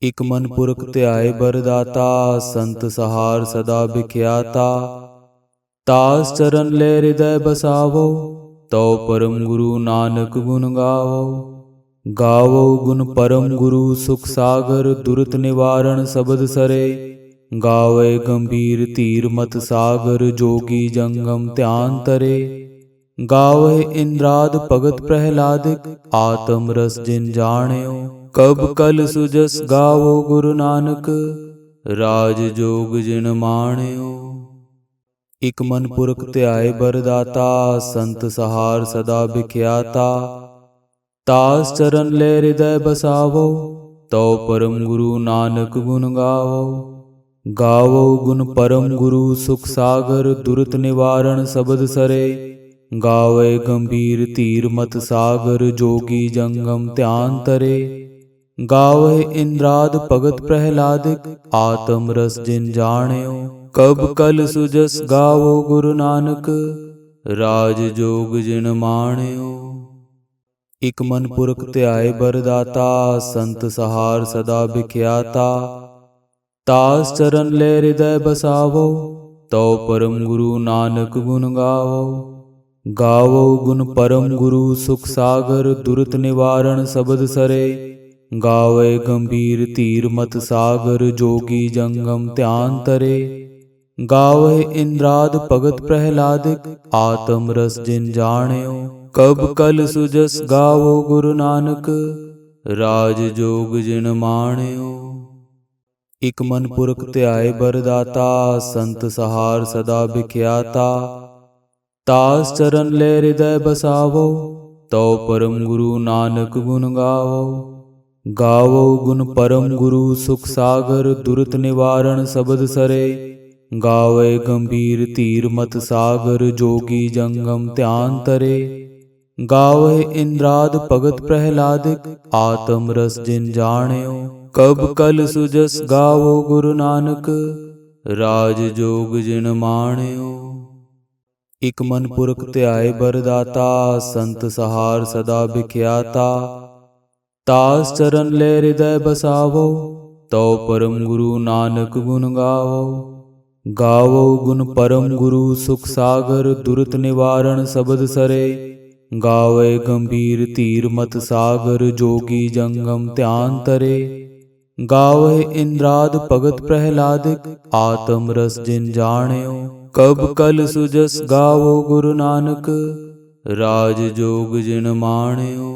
ਇਕ ਮਨ ਪੁਰਖ ਧਿਆਏ ਬਰਦਾਤਾ, ਸੰਤ ਸਹਾਰ ਸਦਾ ਵਿਖਿਆਤਾ। ਤਾਸ ਚਰਨ ਲੈ ਹਿਰਦੈ ਬਸਾਵੋ, ਤਉ ਪਰਮ ਗੁਰੂ ਨਾਨਕ ਗੁਣ ਗਾਵੋ। ਗਾਵੋ ਗੁਣ ਪਰਮ ਗੁਰੂ ਸੁਖ ਸਾਗਰ, ਦੁਰਤ ਨਿਵਾਰਣ ਸਬਦ ਸਰੇ। ਗਾਵੇ ਗੰਭੀਰ ਧੀਰ ਮਤ ਸਾਗਰ, ਜੋਗੀ ਜੰਗਮ ਧਿਆਨ ਤਰੇ। ਗਾਵੇ ਇੰਦਰਾਦ ਭਗਤ ਪ੍ਰਹਿਲਾਦਿਕ, ਆਤਮ ਰਸ ਜਿਨ ਜਾਣਿਓ। ਕਬ ਕਲ ਸੁਜਸ ਗਾਵੋ ਗੁਰੂ ਨਾਨਕ, ਰਾਜ ਜੋਗ ਜਿਨ ਮਾਣਿਓ। ਇਕ ਮਨ ਪੁਰਖ ਧਿਆਏ ਬਰਦਾਤਾ, ਸੰਤ ਸਹਾਰ ਸਦਾ ਵਿਖਿਆਤਾ। ਤਾਸ ਚਰਨ ਲੈ ਹਿਰਦੈ ਬਸਾਵੋ, ਤਉ ਪਰਮ ਗੁਰੂ ਨਾਨਕ ਗੁਣ ਗਾਵੋ। ਗਾਵੋ ਗੁਣ ਪਰਮ ਗੁਰੂ ਸੁਖ ਸਾਗਰ, ਦੁਰਤ ਨਿਵਾਰਣ ਸਬਦ ਸਰੇ। ਗਾਵੇ ਗੰਭੀਰ ਧੀਰ ਮਤ ਸਾਗਰ, ਜੋਗੀ ਜੰਗਮ ਧਿਆਨ ਤਰੇ। ਗਾਵੇ ਇੰਦਰਾਦ ਭਗਤ ਪ੍ਰਹਿਲਾਦਿਕ, ਆਤਮ ਰਸ ਜਿਨ ਜਾਣਿਓ। ਕਬ ਕਲ ਸੁਜਸ ਗਾਵੋ ਗੁਰੂ ਨਾਨਕ, ਰਾਜ ਜੋਗ ਜਿਨ ਮਾਣਿਓ। ਇਕ ਮਨ ਪੁਰਖ ਧਿਆਏ ਬਰਦਾਤਾ, ਸੰਤ ਸਹਾਰ ਸਦਾ ਵਿਖਿਆਤਾ। ਤਾਸ ਚਰਨ ਲੈ ਹਿਰਦੈ ਬਸਾਵੋ, ਤਉ ਪਰਮ ਗੁਰੂ ਨਾਨਕ ਗੁਣ ਗਾਵੋ। ਗਾਵੋ ਗੁਣ ਪਰਮ ਗੁਰੂ ਸੁਖ ਸਾਗਰ, ਦੁਰਤ ਨਿਵਾਰਣ ਸਬਦ ਸਰੇ। ਗਾਵੇ ਗੰਭੀਰ ਧੀਰ ਮਤ ਸਾਗਰ, ਜੋਗੀ ਜੰਗਮ ਧਿਆਨ ਤਰੇ। ਗਾਵੇ ਇੰਦਰਾਦ ਭਗਤ ਪ੍ਰਹਿਲਾਦਿਕ, ਆਤਮ ਰਸ ਜਿਨ ਜਾਣਿਓ। ਕਬ ਕਲ ਸੁਜਸ ਗਾਵੋ ਗੁਰੂ ਨਾਨਕ, ਰਾਜ ਜੋਗ ਜਿਨ ਮਾਣਿਓ। ਇਕ ਮਨ ਪੁਰਖ ਧਿਆਏ ਬਰਦਾਤਾ, ਸੰਤ ਸਹਾਰ ਸਦਾ ਵਿਖਿਆਤਾ। ਤਾਸ ਚਰਨ ਲੈ ਹਿਰਦੈ ਬਸਾਵੋ, ਤਉ ਪਰਮ ਗੁਰੂ ਨਾਨਕ ਗੁਣ ਗਾਵੋ। ਗਾਵੋ ਗੁਣ ਪਰਮ ਗੁਰੂ ਸੁਖ ਸਾਗਰ, ਦੁਰਤ ਨਿਵਾਰਣ ਸਬਦ ਸਰੇ। ਗਾਵੇ ਗੰਭੀਰ ਧੀਰ ਮਤ ਸਾਗਰ, ਜੋਗੀ ਜੰਗਮ ਧਿਆਨ ਤਰੇ। ਗਾਵੇ ਇੰਦਰਾਦ ਭਗਤ ਪ੍ਰਹਿਲਾਦਿਕ, ਆਤਮ ਰਸ ਜਿਨ ਜਾਣਿਓ। ਕਬ ਕਲ ਸੁਜਸ ਗਾਵੋ ਗੁਰੂ ਨਾਨਕ, ਰਾਜ ਜੋਗ ਜਿਨ ਮਾਣਿਓ। ਇਕ ਮਨ ਪੁਰਖ ਧਿਆਏ ਬਰਦਾਤਾ, ਸੰਤ ਸਹਾਰ ਸਦਾ ਵਿਖਿਆਤਾ। ਤਾਸ ਚਰਨ ਲੈ ਹਿਰਦੈ ਬਸਾਵੋ, ਤਉ ਪਰਮ ਗੁਰੂ ਨਾਨਕ ਗੁਣ ਗਾਵੋ। ਗਾਵੋ ਗੁਣ ਪਰਮ ਗੁਰੂ ਸੁਖ ਸਾਗਰ, ਦੁਰਤ ਨਿਵਾਰਣ ਸਬਦ ਸਰੇ। ਗਾਵੇ ਗੰਭੀਰ ਧੀਰ ਮਤ ਸਾਗਰ, ਜੋਗੀ ਜੰਗਮ ਧਿਆਨ ਤਰੇ। ਗਾਵੇ ਇੰਦਰਾਦ ਭਗਤ ਪ੍ਰਹਿਲਾਦਿਕ, ਆਤਮ ਰਸ ਜਿਨ ਜਾਣਿਓ। ਕਬ ਕਲ ਸੁਜਸ ਗਾਵੋ ਗੁਰੂ ਨਾਨਕ, ਰਾਜ ਜੋਗ ਜਿਨ ਮਾਣਿਓ।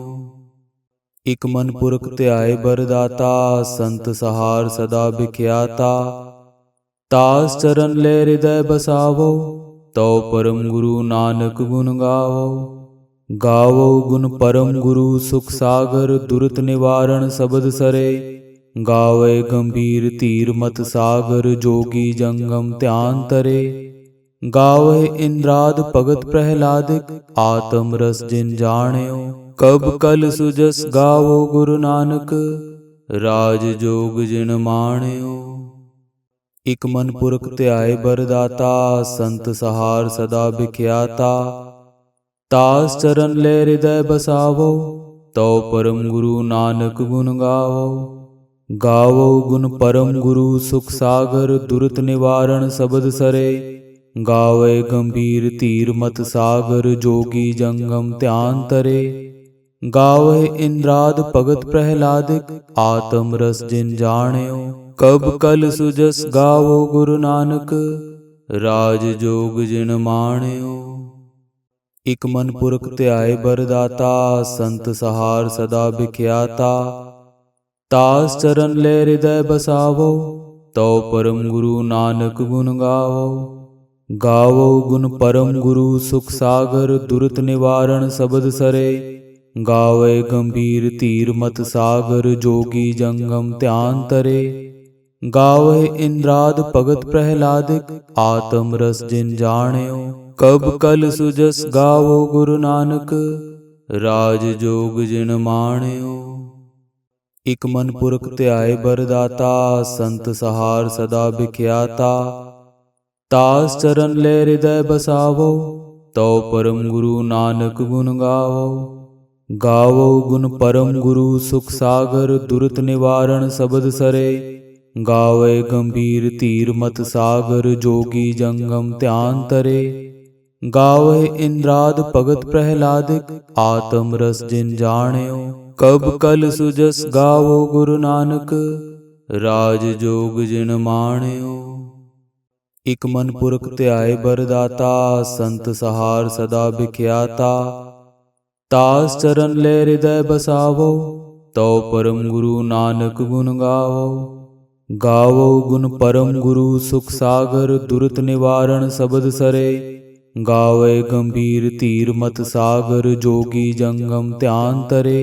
ਇਕ ਮਨ ਪੁਰਖ ਧਿਆਏ ਬਰਦਾਤਾ, ਸੰਤ ਸਹਾਰ ਸਦਾ ਵਿਖਿਆਤਾ। ਤਾਸ ਚਰਨ ਲੈ ਹਿਰਦੈ ਬਸਾਵੋ, ਤਉ ਪਰਮ ਗੁਰੂ ਨਾਨਕ ਗੁਣ ਗਾਵੋ। ਗਾਵੋ ਗੁਣ ਪਰਮ ਗੁਰੂ ਸੁਖ ਸਾਗਰ, ਦੁਰਤ ਨਿਵਾਰਣ ਸਬਦ ਸਰੇ। ਗਾਵੇ ਗੰਭੀਰ ਧੀਰ ਮਤ ਸਾਗਰ, ਜੋਗੀ ਜੰਗਮ ਧਿਆਨ ਤਰੇ। ਗਾਵੇ ਇੰਦਰਾਦ ਭਗਤ ਪ੍ਰਹਿਲਾਦਿਕ, ਆਤਮ ਰਸ ਜਿਨ ਜਾਣਿਓ। ਕਬ ਕਲ ਸੁਜਸ ਗਾਵੋ ਗੁਰੂ ਨਾਨਕ, ਰਾਜ ਜੋਗ ਜਿਨ ਮਾਣਿਓ। ਇਕ ਮਨ ਪੁਰਖ ਧਿਆਏ ਬਰਦਾਤਾ, ਸੰਤ ਸਹਾਰ ਸਦਾ ਵਿਖਿਆਤਾ। ਤਾਸ ਚਰਨ ਲੈ ਹਿਰਦੈ ਬਸਾਵੋ, ਤਉ ਪਰਮ ਗੁਰੂ ਨਾਨਕ ਗੁਣ ਗਾਵੋ। ਗਾਵੋ ਗੁਣ ਪਰਮ ਗੁਰੂ ਸੁਖ ਸਾਗਰ, ਦੁਰਤ ਨਿਵਾਰਣ ਸਬਦ ਸਰੇ। ਗਾਵੇ ਗੰਭੀਰ ਧੀਰ ਮਤ ਸਾਗਰ, ਜੋਗੀ ਜੰਗਮ ਧਿਆਨ ਤਰੇ। ਗਾਵੇ ਇੰਦਰਾਦ ਭਗਤ ਪ੍ਰਹਿਲਾਦਿਕ, ਆਤਮ ਰਸ ਜਿਨ ਜਾਣਿਓ। ਕਬ ਕਲ ਸੁਜਸ ਗਾਵੋ ਗੁਰੂ ਨਾਨਕ, ਰਾਜ ਜੋਗ ਜਿਨ ਮਾਣਿਓ। ਇਕ ਮਨ ਪੁਰਖ ਧਿਆਏ ਬਰਦਾਤਾ, ਸੰਤ ਸਹਾਰ ਸਦਾ ਵਿਖਿਆਤਾ। ਤਾਸ ਚਰਨ ਲੈ ਹਿਰਦੈ ਬਸਾਵੋ, ਤਉ ਪਰਮ ਗੁਰੂ ਨਾਨਕ ਗੁਣ ਗਾਵੋ। ਗਾਵੋ ਗੁਣ ਪਰਮ ਗੁਰੂ ਸੁਖ ਸਾਗਰ, ਦੁਰਤ ਨਿਵਾਰਣ ਸਬਦ ਸਰੇ। ਗਾਵੇ ਗੰਭੀਰ ਧੀਰ ਮਤ ਸਾਗਰ, ਜੋਗੀ ਜੰਗਮ ਧਿਆਨ ਤਰੇ। ਗਾਵੇ ਇੰਦਰਾਦ ਭਗਤ ਪ੍ਰਹਿਲਾਦਿਕ, ਆਤਮ ਰਸ ਜਿਨ ਜਾਣਿਓ। ਕਬ ਕਲ ਸੁਜਸ ਗਾਵੋ ਗੁਰੂ ਨਾਨਕ, ਰਾਜ ਜੋਗ ਜਿਨ ਮਾਣਿਓ। ਇਕ ਮਨ ਪੁਰਖ ਧਿਆਏ ਬਰਦਾਤਾ, ਸੰਤ ਸਹਾਰ ਸਦਾ ਵਿਖਿਆਤਾ। ਤਾਸ ਚਰਨ ਲੈ ਹਿਰਦੈ ਬਸਾਵੋ, ਤਉ ਪਰਮ ਗੁਰੂ ਨਾਨਕ ਗੁਣ ਗਾਵੋ। गावो गुण परम गुरु सुख सागर दुरत निवारण सबद सरे। गावे गंभीर धीर मत सागर जोगी जंगम ध्यान तरे। गावे इंद्राद भगत प्रहलादिक आत्म रस जिन जाण्यो। कब कल सुजस गावो गुरु नानक राज जोग जिन माण्यो। इक मन पुरख ध्याय बरदाता संत सहार सदा बिख्याता। तास चरण ले हृदय बसावो तो परम गुरु नानक गुण गावो। गावो गुण परम गुरु सुख सागर दुरत निवारण सबद सरे। गावे गंभीर धीर मत सागर जोगी जंगम ध्यान तरे।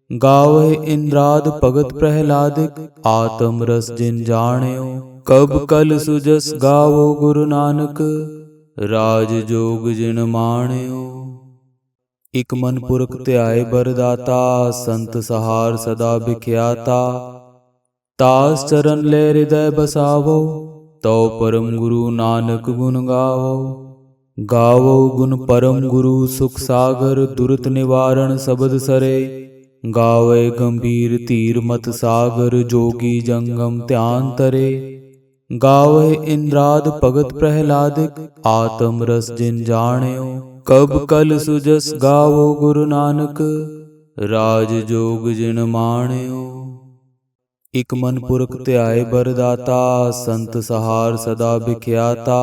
गावे इंद्राद भगत प्रहलादिक आत्म रस जिन जाण्यो। कब कल सुजस गावो गुरु नानक राज जोग जिन माण्यो। इक मन पुरख ध्याय बरदाता संत सहार सदा बिख्याता। तास चरण ले हृदय बसावो तो परम गुरु नानक गुण गावो। गावो गुण परम गुरु सुख सागर दुरत निवारण सबद सरे। गावे गंभीर धीर मत सागर जोगी जंगम ध्यान तरे। गावे इंद्राद भगत प्रहलादिक आत्म रस जिन जाण्यो। कब कल सुजस गावो गुरु नानक राज जोग जिन माण्यो। इक मन पुरख ध्याय बरदाता संत सहार सदा बिख्याता।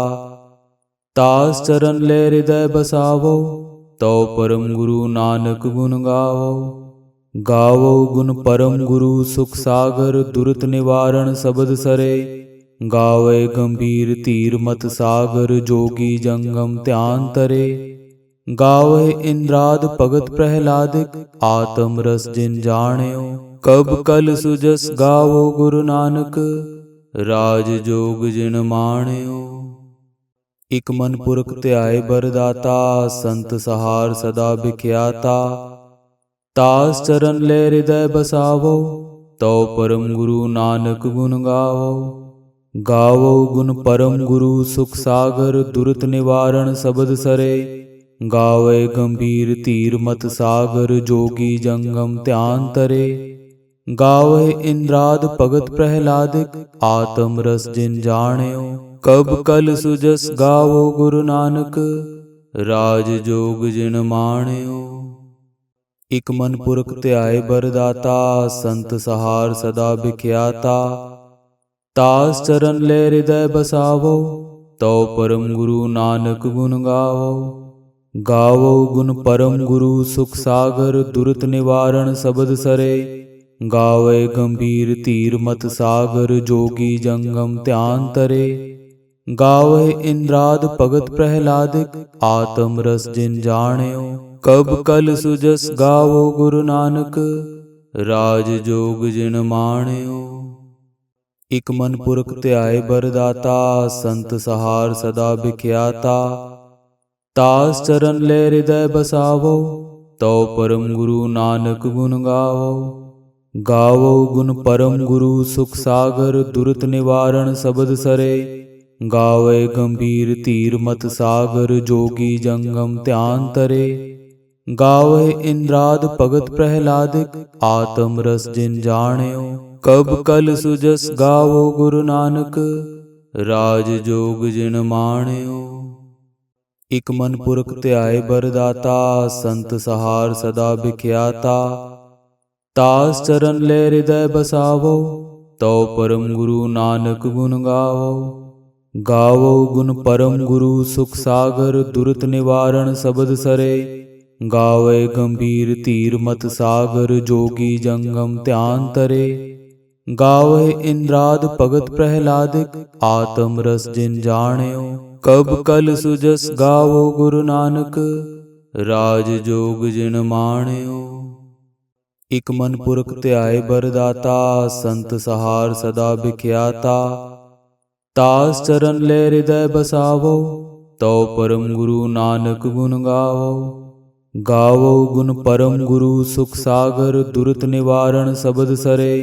तास चरण ले हृदय बसावो तो परम गुरु नानक गुण गावो। गावो गुण परम गुरु सुख सागर दुरत निवारण सबद सरे। गावे गंभीर धीर मत सागर जोगी जंगम ध्यान तरे। गावे इंद्राद भगत प्रहलादिक आत्म रस जिन जाण्यो। कब कल सुजस गावो गुरु नानक राज जोग जिन माण्यो। इक मन पुरख ध्याय बरदाता संत सहार सदा बिख्याता। तास चरण ले हृदय बसावो तो परम गुरु नानक गुण गावो। गावो गुण परम गुरु सुख सागर दुरत निवारण सबद सरे। गावे गंभीर धीर मत सागर जोगी जंगम ध्यान तरे। गावे इंद्राद भगत प्रहलादिक आत्म रस जिन जाण्यो। कब कल सुजस गावो गुरु नानक राज जोग जिन माण्यो। इक मन पुरख ध्याय बरदाता संत सहार सदा बिख्याता। तास चरण ले हृदय बसावो तो परम गुरु नानक गुण गावो। गावो गुण परम गुरु सुख सागर दुरत निवारण सबद सरे। गावे गंभीर धीर मत सागर जोगी जंगम ध्यान तरे। गावे इंद्राद भगत प्रहलादिक आत्म रस जिन जाण्यो। कब कल सुजस गावो गुरु नानक राज जोग जिन माण्यो। इक मन पुरख ध्याय बरदाता संत सहार सदा बिख्याता। तास चरण ले हृदय बसावो तो परम गुरु नानक गुण गावो। गावो गुण परम गुरु सुख सागर दुरत निवारण सबद सरे। गावे गंभीर धीर मत सागर जोगी जंगम ध्यान तरे। गावे इंद्राद भगत प्रहलादिक आत्म रस जिन जाण्यो। कब कल सुजस गावो गुरु नानक राज जोग जिन माण्यो। इक मन पुरख ध्याय बरदाता संत सहार सदा बिख्याता। तास चरण ले हृदय बसावो तो परम गुरु नानक गुण गावो। गावो गुण परम गुरु सुख सागर दुरत निवारण सबद सरे। गावे गंभीर धीर मत सागर जोगी जंगम ध्यान तरे। गावे इंद्राद भगत प्रहलादिक आत्म रस जिन जाण्यो। कब कल सुजस गावो गुरु नानक राज जोग जिन माण्यो। इक मन पुरख ध्याय बरदाता संत सहार सदा बिख्याता। तास चरण ले हृदय बसावो तो परम गुरु नानक गुण गावो। गावो गुण परम गुरु सुख सागर दुरत निवारण सबद सरे।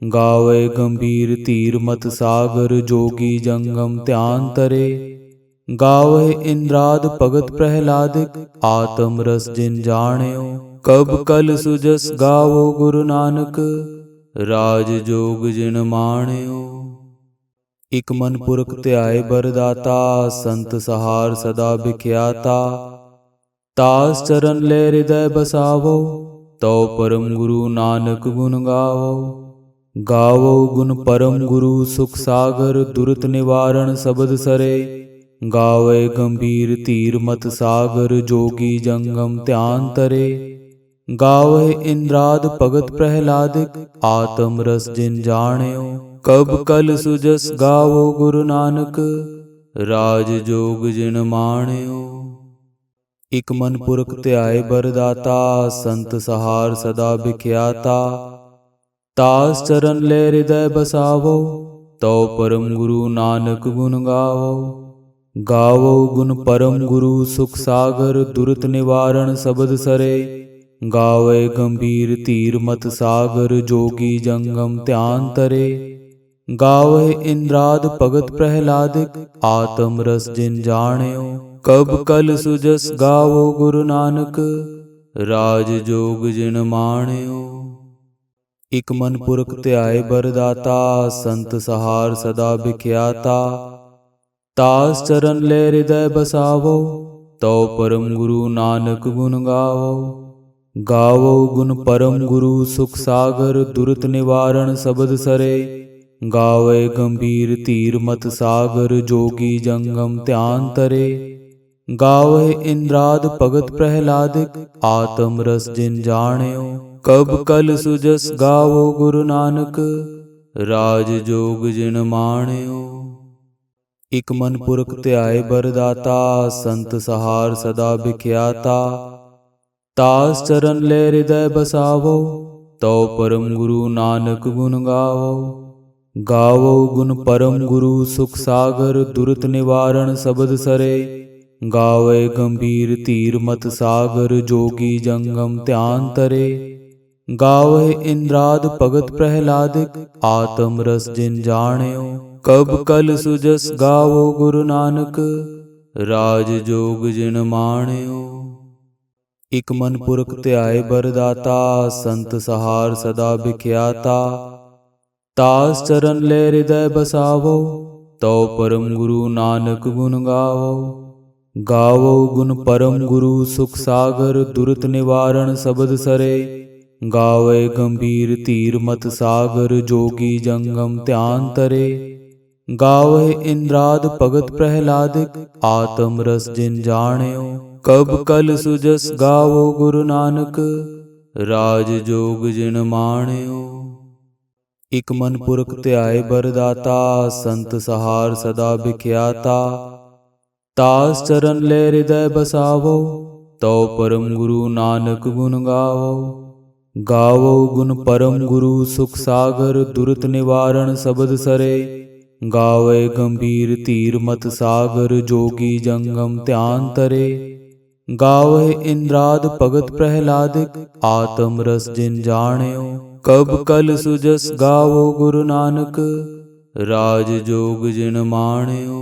गावे गंभीर धीर मत सागर जोगी जंगम ध्यान तरे। गावे इंद्राद भगत प्रहलादिक आत्म रस जिन जाण्यो। कब कल सुजस गावो गुरु नानक, राज जोग जिन माणियो। इक मन पुरख ध्याए बरदाता, संत सहार सदा बिख्याता। तास चरण ले हृदय बसावो, तो परम गुरु नानक गुण गावो। गावो गुण परम गुरु सुख सागर, दुरत निवारण सबद सरे। गावे गंभीर तीर मत सागर, जोगी जंगम ध्यान तरे। गावे इंद्राद भगत प्रहलादिक, आत्म रस जिन जाण्यो। कब कल सुजस गावो गुरु नानक, राज जोग जिन माण्यो। इक मन पुरख ध्याए बरदाता, संत सहार सदा बिख्याता। तास चरण ले हृदय बसावो, तो परम गुरु नानक गुण गावो। गावो गुण परम गुरु सुख सागर, दुरत निवारण सबद सरे। गावे गंभीर तीर मत सागर, जोगी जंगम ध्यान तरे। गावे इंद्राद भगत प्रहलादिक, आत्म रस जिन जाण्यो। कब कल सुजस गावो गुरु नानक, राज जोग जिन माण्यो। इक मन पुरख ध्याए बरदाता, संत सहार सदा बिख्याता। तास चरण ले हृदय बसावो, तो परम गुरु नानक गुण गावो। गावो गुण परम गुरु सुख सागर, दुरत निवारण सबद सरे। गावे गंभीर तीर मत सागर, जोगी जंगम ध्यान तरे। गावे इंद्राद भगत प्रहलादिक, आत्म रस जिन जाण्यो। कब कल सुजस गावो गुरु नानक, राज जोग जिन माण्यो। इक मन पुरख ध्याए बरदाता, संत सहार सदा बिख्याता। तास चरण ले हृदय बसावो, तो परम गुरु नानक गुण गावो। गावो गुण परम गुरु सुख सागर, दुरत निवारण सबद सरे। गावे गंभीर तीर मत सागर, जोगी जंगम ध्यान तरे। गावे इंद्राद भगत प्रहलादिक, आत्म रस जिन जाण्यो। कब कल सुजस गावो गुरु नानक, राज जोग जिन माण्यो। इक मन पुरख ध्याए बरदाता, संत सहार सदा बिख्याता। तास चरण ले हृदय बसावो, तो परम गुरु नानक गुण गावो। गावो गुण परम गुरु सुख सागर, दुरत निवारण सबद सरे। गावे गंभीर तीर मत सागर, जोगी जंगम ध्यान तरे। गावे इंद्राद भगत प्रहलादिक, आत्म रस जिन जाण्यो। कब कल सुजस गावो गुरु नानक, राज जोग जिन माण्यो। इक मन पुरख ध्याए बरदाता, संत सहार सदा बिख्याता। तास चरण ले हृदय बसावो, तो परम गुरु नानक गुण गावो। गावो गुण परम गुरु सुख सागर, दुरत निवारण सबद सरे। गावे गंभीर तीर मत सागर, जोगी जंगम ध्यान तरे। गावे इंद्राद भगत प्रहलादिक, आत्म रस जिन जाण्यो। कब कल सुजस गावो गुरु नानक, राज जोग जिन माण्यो।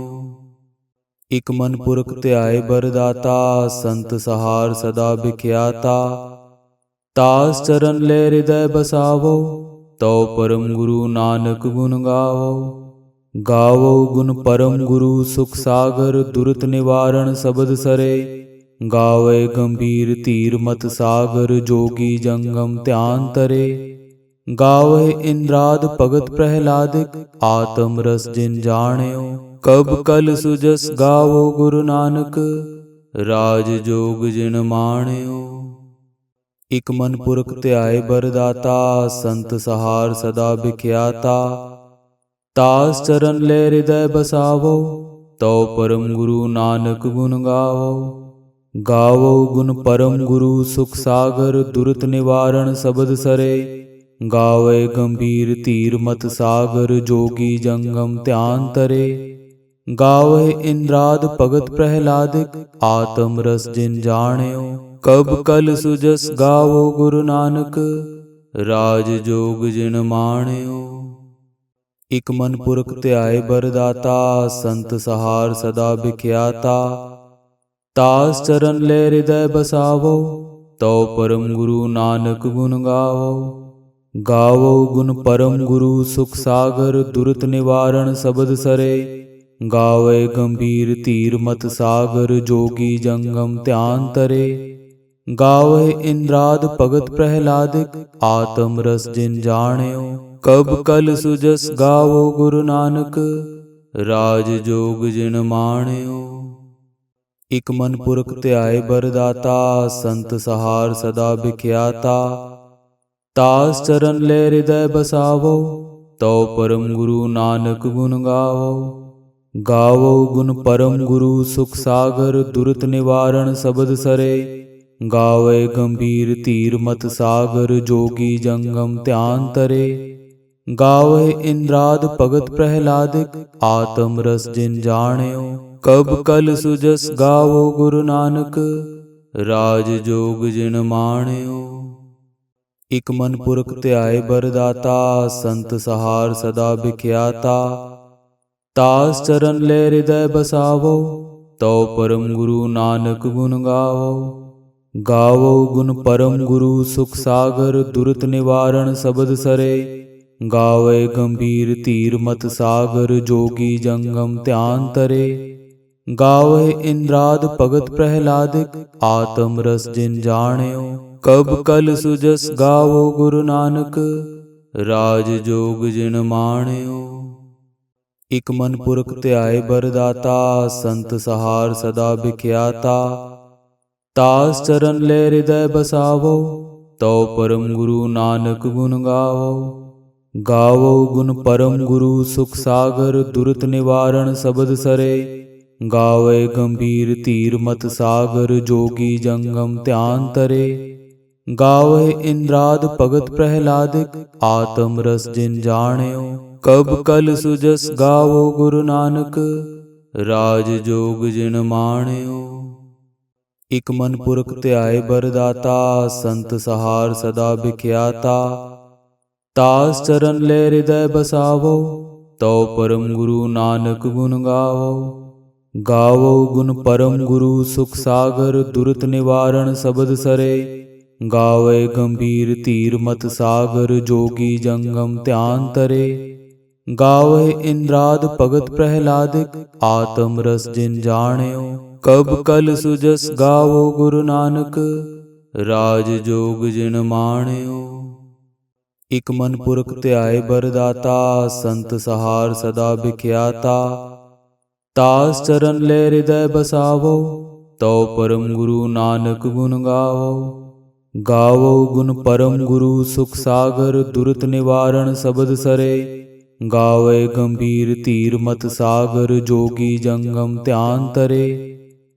इक मन पुरख ध्याए बरदाता, संत सहार सदा बिख्याता। तास चरण ले हृदय बसावो, तो परम गुरु नानक गुण गावो। गावो गुण परम गुरु सुख सागर, दुरत निवारण सबद सरे। गावे गंभीर तीर मत सागर, जोगी जंगम ध्यान तरे। गावे इंद्राद भगत प्रहलादिक, आत्म रस जिन जाण्यो। कब कल सुजस गावो गुरु नानक, राज जोग जिन माण्यो। इक मन पुरख ध्याए बरदाता, संत सहार सदा बिख्याता। तास चरण ले हृदय बसावो, तो परम गुरु नानक गुण गावो। गावो गुण परम गुरु सुख सागर, दुरत निवारण सबद सरे। गावे गंभीर तीर मत सागर, जोगी जंगम ध्यान तरे। गावे इंद्राद भगत प्रहलादिक, आत्म रस जिन जाण्यो। कब कल सुजस गावो गुरु नानक, राज जोग जिन माण्यो। इक मन पुरख ध्याए बरदाता, संत सहार सदा बिख्याता। तास चरण ले हृदय बसावो, ਤਉ ਪਰਮ ਗੁਰੂ ਨਾਨਕ ਗੁਣ ਗਾਵੋ। ਗਾਵੋ ਗੁਣ ਪਰਮ ਗੁਰੂ ਸੁਖ ਸਾਗਰ, ਦੁਰਤ ਨਿਵਾਰਣ ਸਬਦ ਸਰੇ। ਗਾਵੇ ਗੰਭੀਰ ਧੀਰ ਮਤ ਸਾਗਰ, ਜੋਗੀ ਜੰਗਮ ਧਿਆਨ ਤਰੇ। ਗਾਵੇ ਇੰਦਰਾਦ ਭਗਤ ਪ੍ਰਹਿਲਾਦਿਕ, ਆਤਮ ਰਸ ਜਿਨ ਜਾਣਿਓ। ਕਬ ਕਲ ਸੁਜਸ ਗਾਵੋ ਗੁਰੂ ਨਾਨਕ, ਰਾਜ ਜੋਗ ਜਿਨ ਮਾਣਿਓ। ਇਕ ਮਨ ਪੁਰਖ ਧਿਆਏ ਬਰਦਾਤਾ, ਸੰਤ ਸਹਾਰ ਸਦਾ ਵਿਖਿਆਤਾ। ਤਾਸ ਚਰਨ ਲੈ ਹਿਰਦੈ ਬਸਾਵੋ, ਤਉ ਪਰਮ ਗੁਰੂ ਨਾਨਕ ਗੁਣ ਗਾਵੋ। ਗਾਵੋ ਗੁਣ ਪਰਮ ਗੁਰੂ ਸੁਖ ਸਾਗਰ, ਦੁਰਤ ਨਿਵਾਰਣ ਸਬਦ ਸਰੇ। ਗਾਵੇ ਗੰਭੀਰ ਧੀਰ ਮਤ ਸਾਗਰ, ਜੋਗੀ ਜੰਗਮ ਧਿਆਨ ਤਰੇ। ਗਾਵੇ ਇੰਦਰਾਦ ਭਗਤ ਪ੍ਰਹਿਲਾਦਿਕ, ਆਤਮ ਰਸ ਜਿਨ ਜਾਣਿਓ। ਕਬ ਕਲ ਸੁਜਸ ਗਾਵੋ ਗੁਰੂ ਨਾਨਕ, ਰਾਜ ਜੋਗ ਜਿਨ ਮਾਣਿਓ। ਇਕ ਮਨ ਪੁਰਖ ਧਿਆਏ ਬਰਦਾਤਾ, ਸੰਤ ਸਹਾਰ ਸਦਾ ਵਿਖਿਆਤਾ। ਤਾਸ ਚਰਨ ਲੈ ਹਿਰਦੈ ਬਸਾਵੋ, ਤਉ ਪਰਮ ਗੁਰੂ ਨਾਨਕ ਗੁਣ ਗਾਵੋ। ਗਾਵੋ ਗੁਣ ਪਰਮ ਗੁਰੂ ਸੁਖ ਸਾਗਰ, ਦੁਰਤ ਨਿਵਾਰਣ ਸਬਦ ਸਰੇ। ਗਾਵੇ ਗੰਭੀਰ ਧੀਰ ਮਤ ਸਾਗਰ, ਜੋਗੀ ਜੰਗਮ ਧਿਆਨ ਤਰੇ। ਗਾਵੇ ਇੰਦਰਾਦ ਭਗਤ ਪ੍ਰਹਿਲਾਦਿਕ, ਆਤਮ ਰਸ ਜਿਨ ਜਾਣਿਓ। ਕਬ ਕਲ ਸੁਜਸ ਗਾਵੋ ਗੁਰੂ ਨਾਨਕ, ਰਾਜ ਜੋਗ ਜਿਨ ਮਾਣਿਓ। ਇਕ ਮਨ ਪੁਰਖ ਧਿਆਏ ਬਰਦਾਤਾ, ਸੰਤ ਸਹਾਰ ਸਦਾ ਵਿਖਿਆਤਾ। ਤਾਸ ਚਰਨ ਲੈ ਹਿਰਦੈ ਬਸਾਵੋ, ਤਉ ਪਰਮ ਗੁਰੂ ਨਾਨਕ ਗੁਣ ਗਾਵੋ। ਗਾਵੋ ਗੁਣ ਪਰਮ ਗੁਰੂ ਸੁਖ ਸਾਗਰ, ਦੁਰਤ ਨਿਵਾਰਣ ਸਬਦ ਸਰੇ। ਗਾਵੇ ਗੰਭੀਰ ਧੀਰ ਮਤ ਸਾਗਰ, ਜੋਗੀ ਜੰਗਮ ਧਿਆਨ ਤਰੇ। ਗਾਵੇ ਇੰਦਰਾਦ ਭਗਤ ਪ੍ਰਹਿਲਾਦਿਕ, ਆਤਮ ਰਸ ਜਿਨ ਜਾਣਿਓ। ਕਬ ਕਲ ਸੁਜਸ ਗਾਵੋ ਗੁਰੂ ਨਾਨਕ, ਰਾਜ ਜੋਗ ਜਿਨ ਮਾਣਿਓ। ਇਕ ਮਨ ਪੁਰਖ ਧਿਆਏ ਬਰਦਾਤਾ, ਸੰਤ ਸਹਾਰ ਸਦਾ ਵਿਖਿਆਤਾ। ਤਾਸ ਚਰਨ ਲੈ ਹਿਰਦੈ ਬਸਾਵੋ, ਤਉ ਪਰਮ ਗੁਰੂ ਨਾਨਕ ਗੁਣ ਗਾਵੋ। ਗਾਵੋ ਗੁਣ ਪਰਮ ਗੁਰੂ ਸੁਖ ਸਾਗਰ, ਦੁਰਤ ਨਿਵਾਰਣ ਸਬਦ ਸਰੇ। ਗਾਵੇ ਗੰਭੀਰ ਧੀਰ ਮਤ ਸਾਗਰ, ਜੋਗੀ ਜੰਗਮ ਧਿਆਨ ਤਰੇ। ਗਾਵੇ ਇੰਦਰਾਦ ਭਗਤ ਪ੍ਰਹਿਲਾਦਿਕ, ਆਤਮ ਰਸ ਜਿਨ ਜਾਣਿਓ। ਕਬ ਕਲ ਸੁਜਸ ਗਾਵੋ ਗੁਰੂ ਨਾਨਕ, ਰਾਜ ਜੋਗ ਜਿਨ ਮਾਣਿਓ। ਇਕ ਮਨ ਪੁਰਖ ਧਿਆਏ ਬਰਦਾਤਾ, ਸੰਤ ਸਹਾਰ ਸਦਾ ਵਿਖਿਆਤਾ। ਤਾਸ ਚਰਨ ਲੈ ਹਿਰਦੈ ਬਸਾਵੋ, ਤਉ ਪਰਮ ਗੁਰੂ ਨਾਨਕ ਗੁਣ ਗਾਵੋ। ਗਾਵੋ ਗੁਣ ਪਰਮ ਗੁਰੂ ਸੁਖ ਸਾਗਰ, ਦੁਰਤ ਨਿਵਾਰਣ ਸਬਦ ਸਰੇ। ਗਾਵੇ ਗੰਭੀਰ ਧੀਰ ਮਤ ਸਾਗਰ, ਜੋਗੀ ਜੰਗਮ ਧਿਆਨ ਤਰੇ।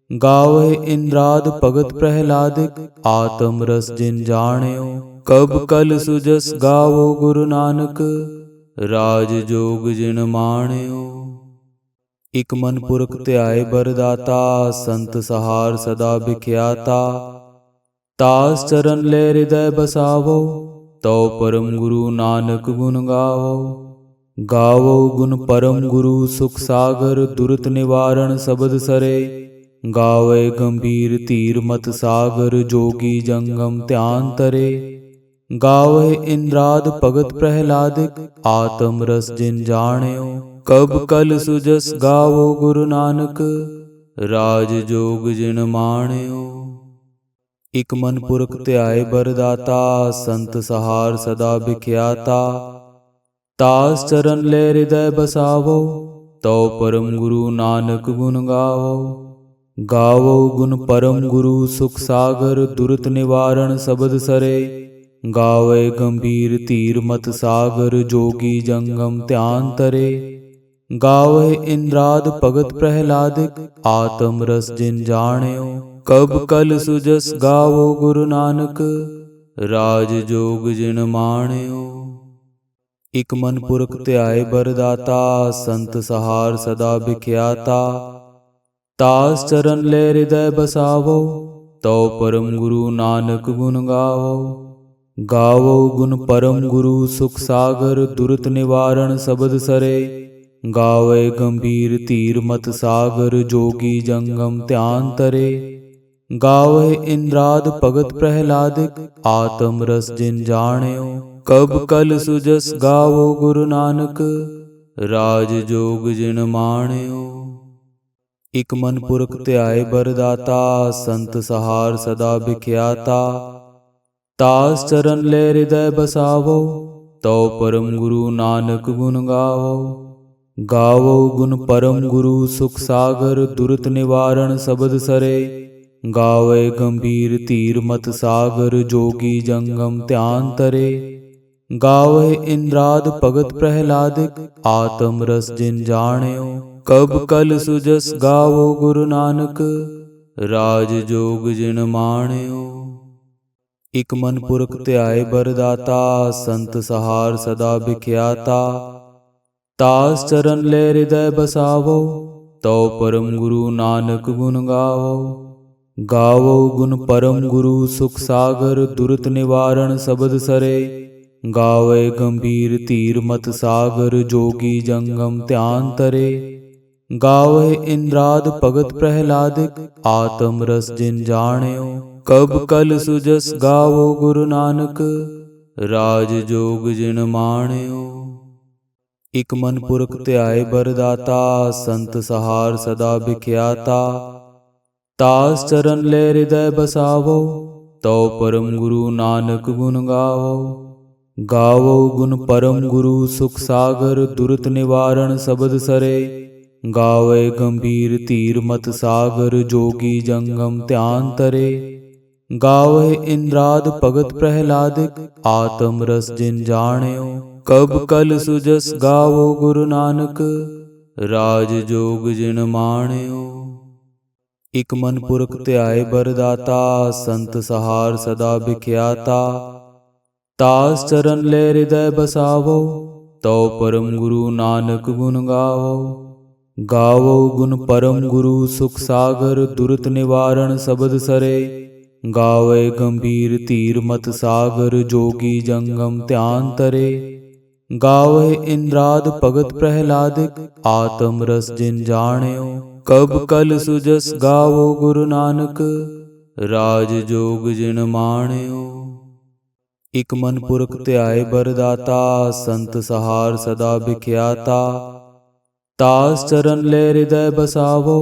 ਗਾਵੇ ਇੰਦਰਾਦ ਭਗਤ ਪ੍ਰਹਿਲਾਦਿਕ, ਆਤਮ ਰਸ ਜਿਨ ਜਾਣਿਓ। ਕਬ ਕਲ ਸੁਜਸ ਗਾਵੋ ਗੁਰੂ ਨਾਨਕ, ਰਾਜ ਜੋਗ ਜਿਨ ਮਾਣਿਓ। ਇਕ ਮਨ ਪੁਰਖ ਧਿਆਏ ਬਰਦਾਤਾ, ਸੰਤ ਸਹਾਰ ਸਦਾ ਵਿਖਿਆਤਾ। ਤਾਸ ਚਰਨ ਲੈ ਹਿਰਦੈ ਬਸਾਵੋ, ਤਉ ਪਰਮ ਗੁਰੂ ਨਾਨਕ ਗੁਣ ਗਾਵੋ। ਗਾਵੋ ਗੁਣ ਪਰਮ ਗੁਰੂ ਸੁਖ ਸਾਗਰ, ਦੁਰਤ ਨਿਵਾਰਣ ਸਬਦ ਸਰੇ। ਗਾਵੇ ਗੰਭੀਰ ਧੀਰ ਮਤ ਸਾਗਰ, ਜੋਗੀ ਜੰਗਮ ਧਿਆਨ ਤਰੇ। ਗਾਵੇ ਇੰਦਰਾਦ ਭਗਤ ਪ੍ਰਹਿਲਾਦਿਕ, ਆਤਮ ਰਸ ਜਿਨ ਜਾਣਿਓ। ਕਬ ਕਲ ਸੁਜਸ ਗਾਵੋ ਗੁਰੂ ਨਾਨਕ, ਰਾਜ ਜੋਗ ਜਿਨ ਮਾਣਿਓ। ਇਕ ਮਨ ਪੁਰਖ ਧਿਆਏ ਬਰਦਾਤਾ, ਸੰਤ ਸਹਾਰ ਸਦਾ ਵਿਖਿਆਤਾ। ਤਾਸ ਚਰਨ ਲੈ ਹਿਰਦੈ ਬਸਾਵੋ, ਤਉ ਪਰਮ ਗੁਰੂ ਨਾਨਕ ਗੁਣ ਗਾਵੋ। ਗਾਵੋ ਗੁਣ ਪਰਮ ਗੁਰੂ ਸੁਖ ਸਾਗਰ, ਦੁਰਤ ਨਿਵਾਰਣ ਸਬਦ ਸਰੇ। ਗਾਵੇ ਗੰਭੀਰ ਧੀਰ ਮਤ ਸਾਗਰ, ਜੋਗੀ ਜੰਗਮ ਧਿਆਨ ਤਰੇ। ਗਾਵੇ ਇੰਦਰਾਦ ਭਗਤ ਪ੍ਰਹਿਲਾਦਿਕ, ਆਤਮ ਰਸ ਜਿਨ ਜਾਣਿਓ। ਕਬ ਕਲ ਸੁਜਸ ਗਾਵੋ ਗੁਰੂ ਨਾਨਕ, ਰਾਜ ਜੋਗ ਜਿਨ ਮਾਣਿਓ। ਇਕ ਮਨ ਪੁਰਖ ਧਿਆਏ ਬਰਦਾਤਾ, ਸੰਤ ਸਹਾਰ ਸਦਾ ਵਿਖਿਆਤਾ। ਤਾਸ ਚਰਨ ਲੈ ਹਿਰਦੈ ਬਸਾਵੋ, ਤਉ ਪਰਮ ਗੁਰੂ ਨਾਨਕ ਗੁਣ ਗਾਵੋ। ਗਾਵੋ ਗੁਣ ਪਰਮ ਗੁਰੂ ਸੁਖ ਸਾਗਰ, ਦੁਰਤ ਨਿਵਾਰਣ ਸਬਦ ਸਰੇ। ਗਾਵੇ ਗੰਭੀਰ ਧੀਰ ਮਤ ਸਾਗਰ, ਜੋਗੀ ਜੰਗਮ ਧਿਆਨ ਤਰੇ। गावै इंद्राद भगत प्रहलादिक आत्म रस जिन जाण्यो। कब कल सुजस गावो गुरु नानक राज जोग जिन माण्यो। इक मन पुरख ध्याय बरदाता संत सहार सदा बिख्याता। तास चरण ले हृदय बसावो तो परम गुरु नानक गुण गावो। गावो गुण परम गुरु सुख सागर दुरत निवारण शब्द सरे। गावे गंभीर धीर मत सागर जोगी जंगम ध्यान तरे। गावे इंद्राद भगत प्रहलादिक आत्म रस जिन जाण्यो। कब कल सुजस गावो गुरु नानक राज जोग जिन माण्यो। इक मन पुरख ध्याय बरदाता संत सहार सदा बिख्याता। तास चरण ले हृदय बसावो तो परम गुरु नानक गुण गावो। गावो गुण परम गुरु सुख सागर दुरत निवारण शब्द सरे। गावे गंभीर धीर मत सागर जोगी जंगम ध्यान तरे। गावे इंद्राद भगत प्रहलादिक आत्म रस जिन जाण्यो। कब कल सुजस गावो गुरु नानक राज जोग जिन माण्यो। इक मन पुरख ध्याय बरदाता संत सहार सदा बिख्याता। तास चरण ले हृदय बसावो तो परम गुरु नानक गुण गावो। गावो गुण परम गुरु सुख सागर दुरत निवारण शब्द सरे। गावे गंभीर धीर मत सागर जोगी जंगम ध्यान तरे। गावे इंद्राद भगत प्रहलादिक आत्म रस जिन जाण्यो। कब कल सुजस गावो गुरु नानक राज जोग जिन माण्यो। इक मन पुरख ध्याय बरदाता संत सहार सदा बिख्याता। तास चरण ले हृदय बसावो तो परम गुरु नानक गुण गावो। गावो गुण परम गुरु सुख सागर दुरत निवारण शब्द सरे। गावे गंभीर धीर मत सागर जोगी जंगम ध्यान तरे। गावे इंद्राद भगत प्रहलादिक आत्म रस जिन जाण्यो। कब कल सुजस गावो गुरु नानक राज जोग जिन माण्यो। इक मन पुरख ध्याय बरदाता संत सहार सदा बिख्याता। तास चरण ले हृदय बसावो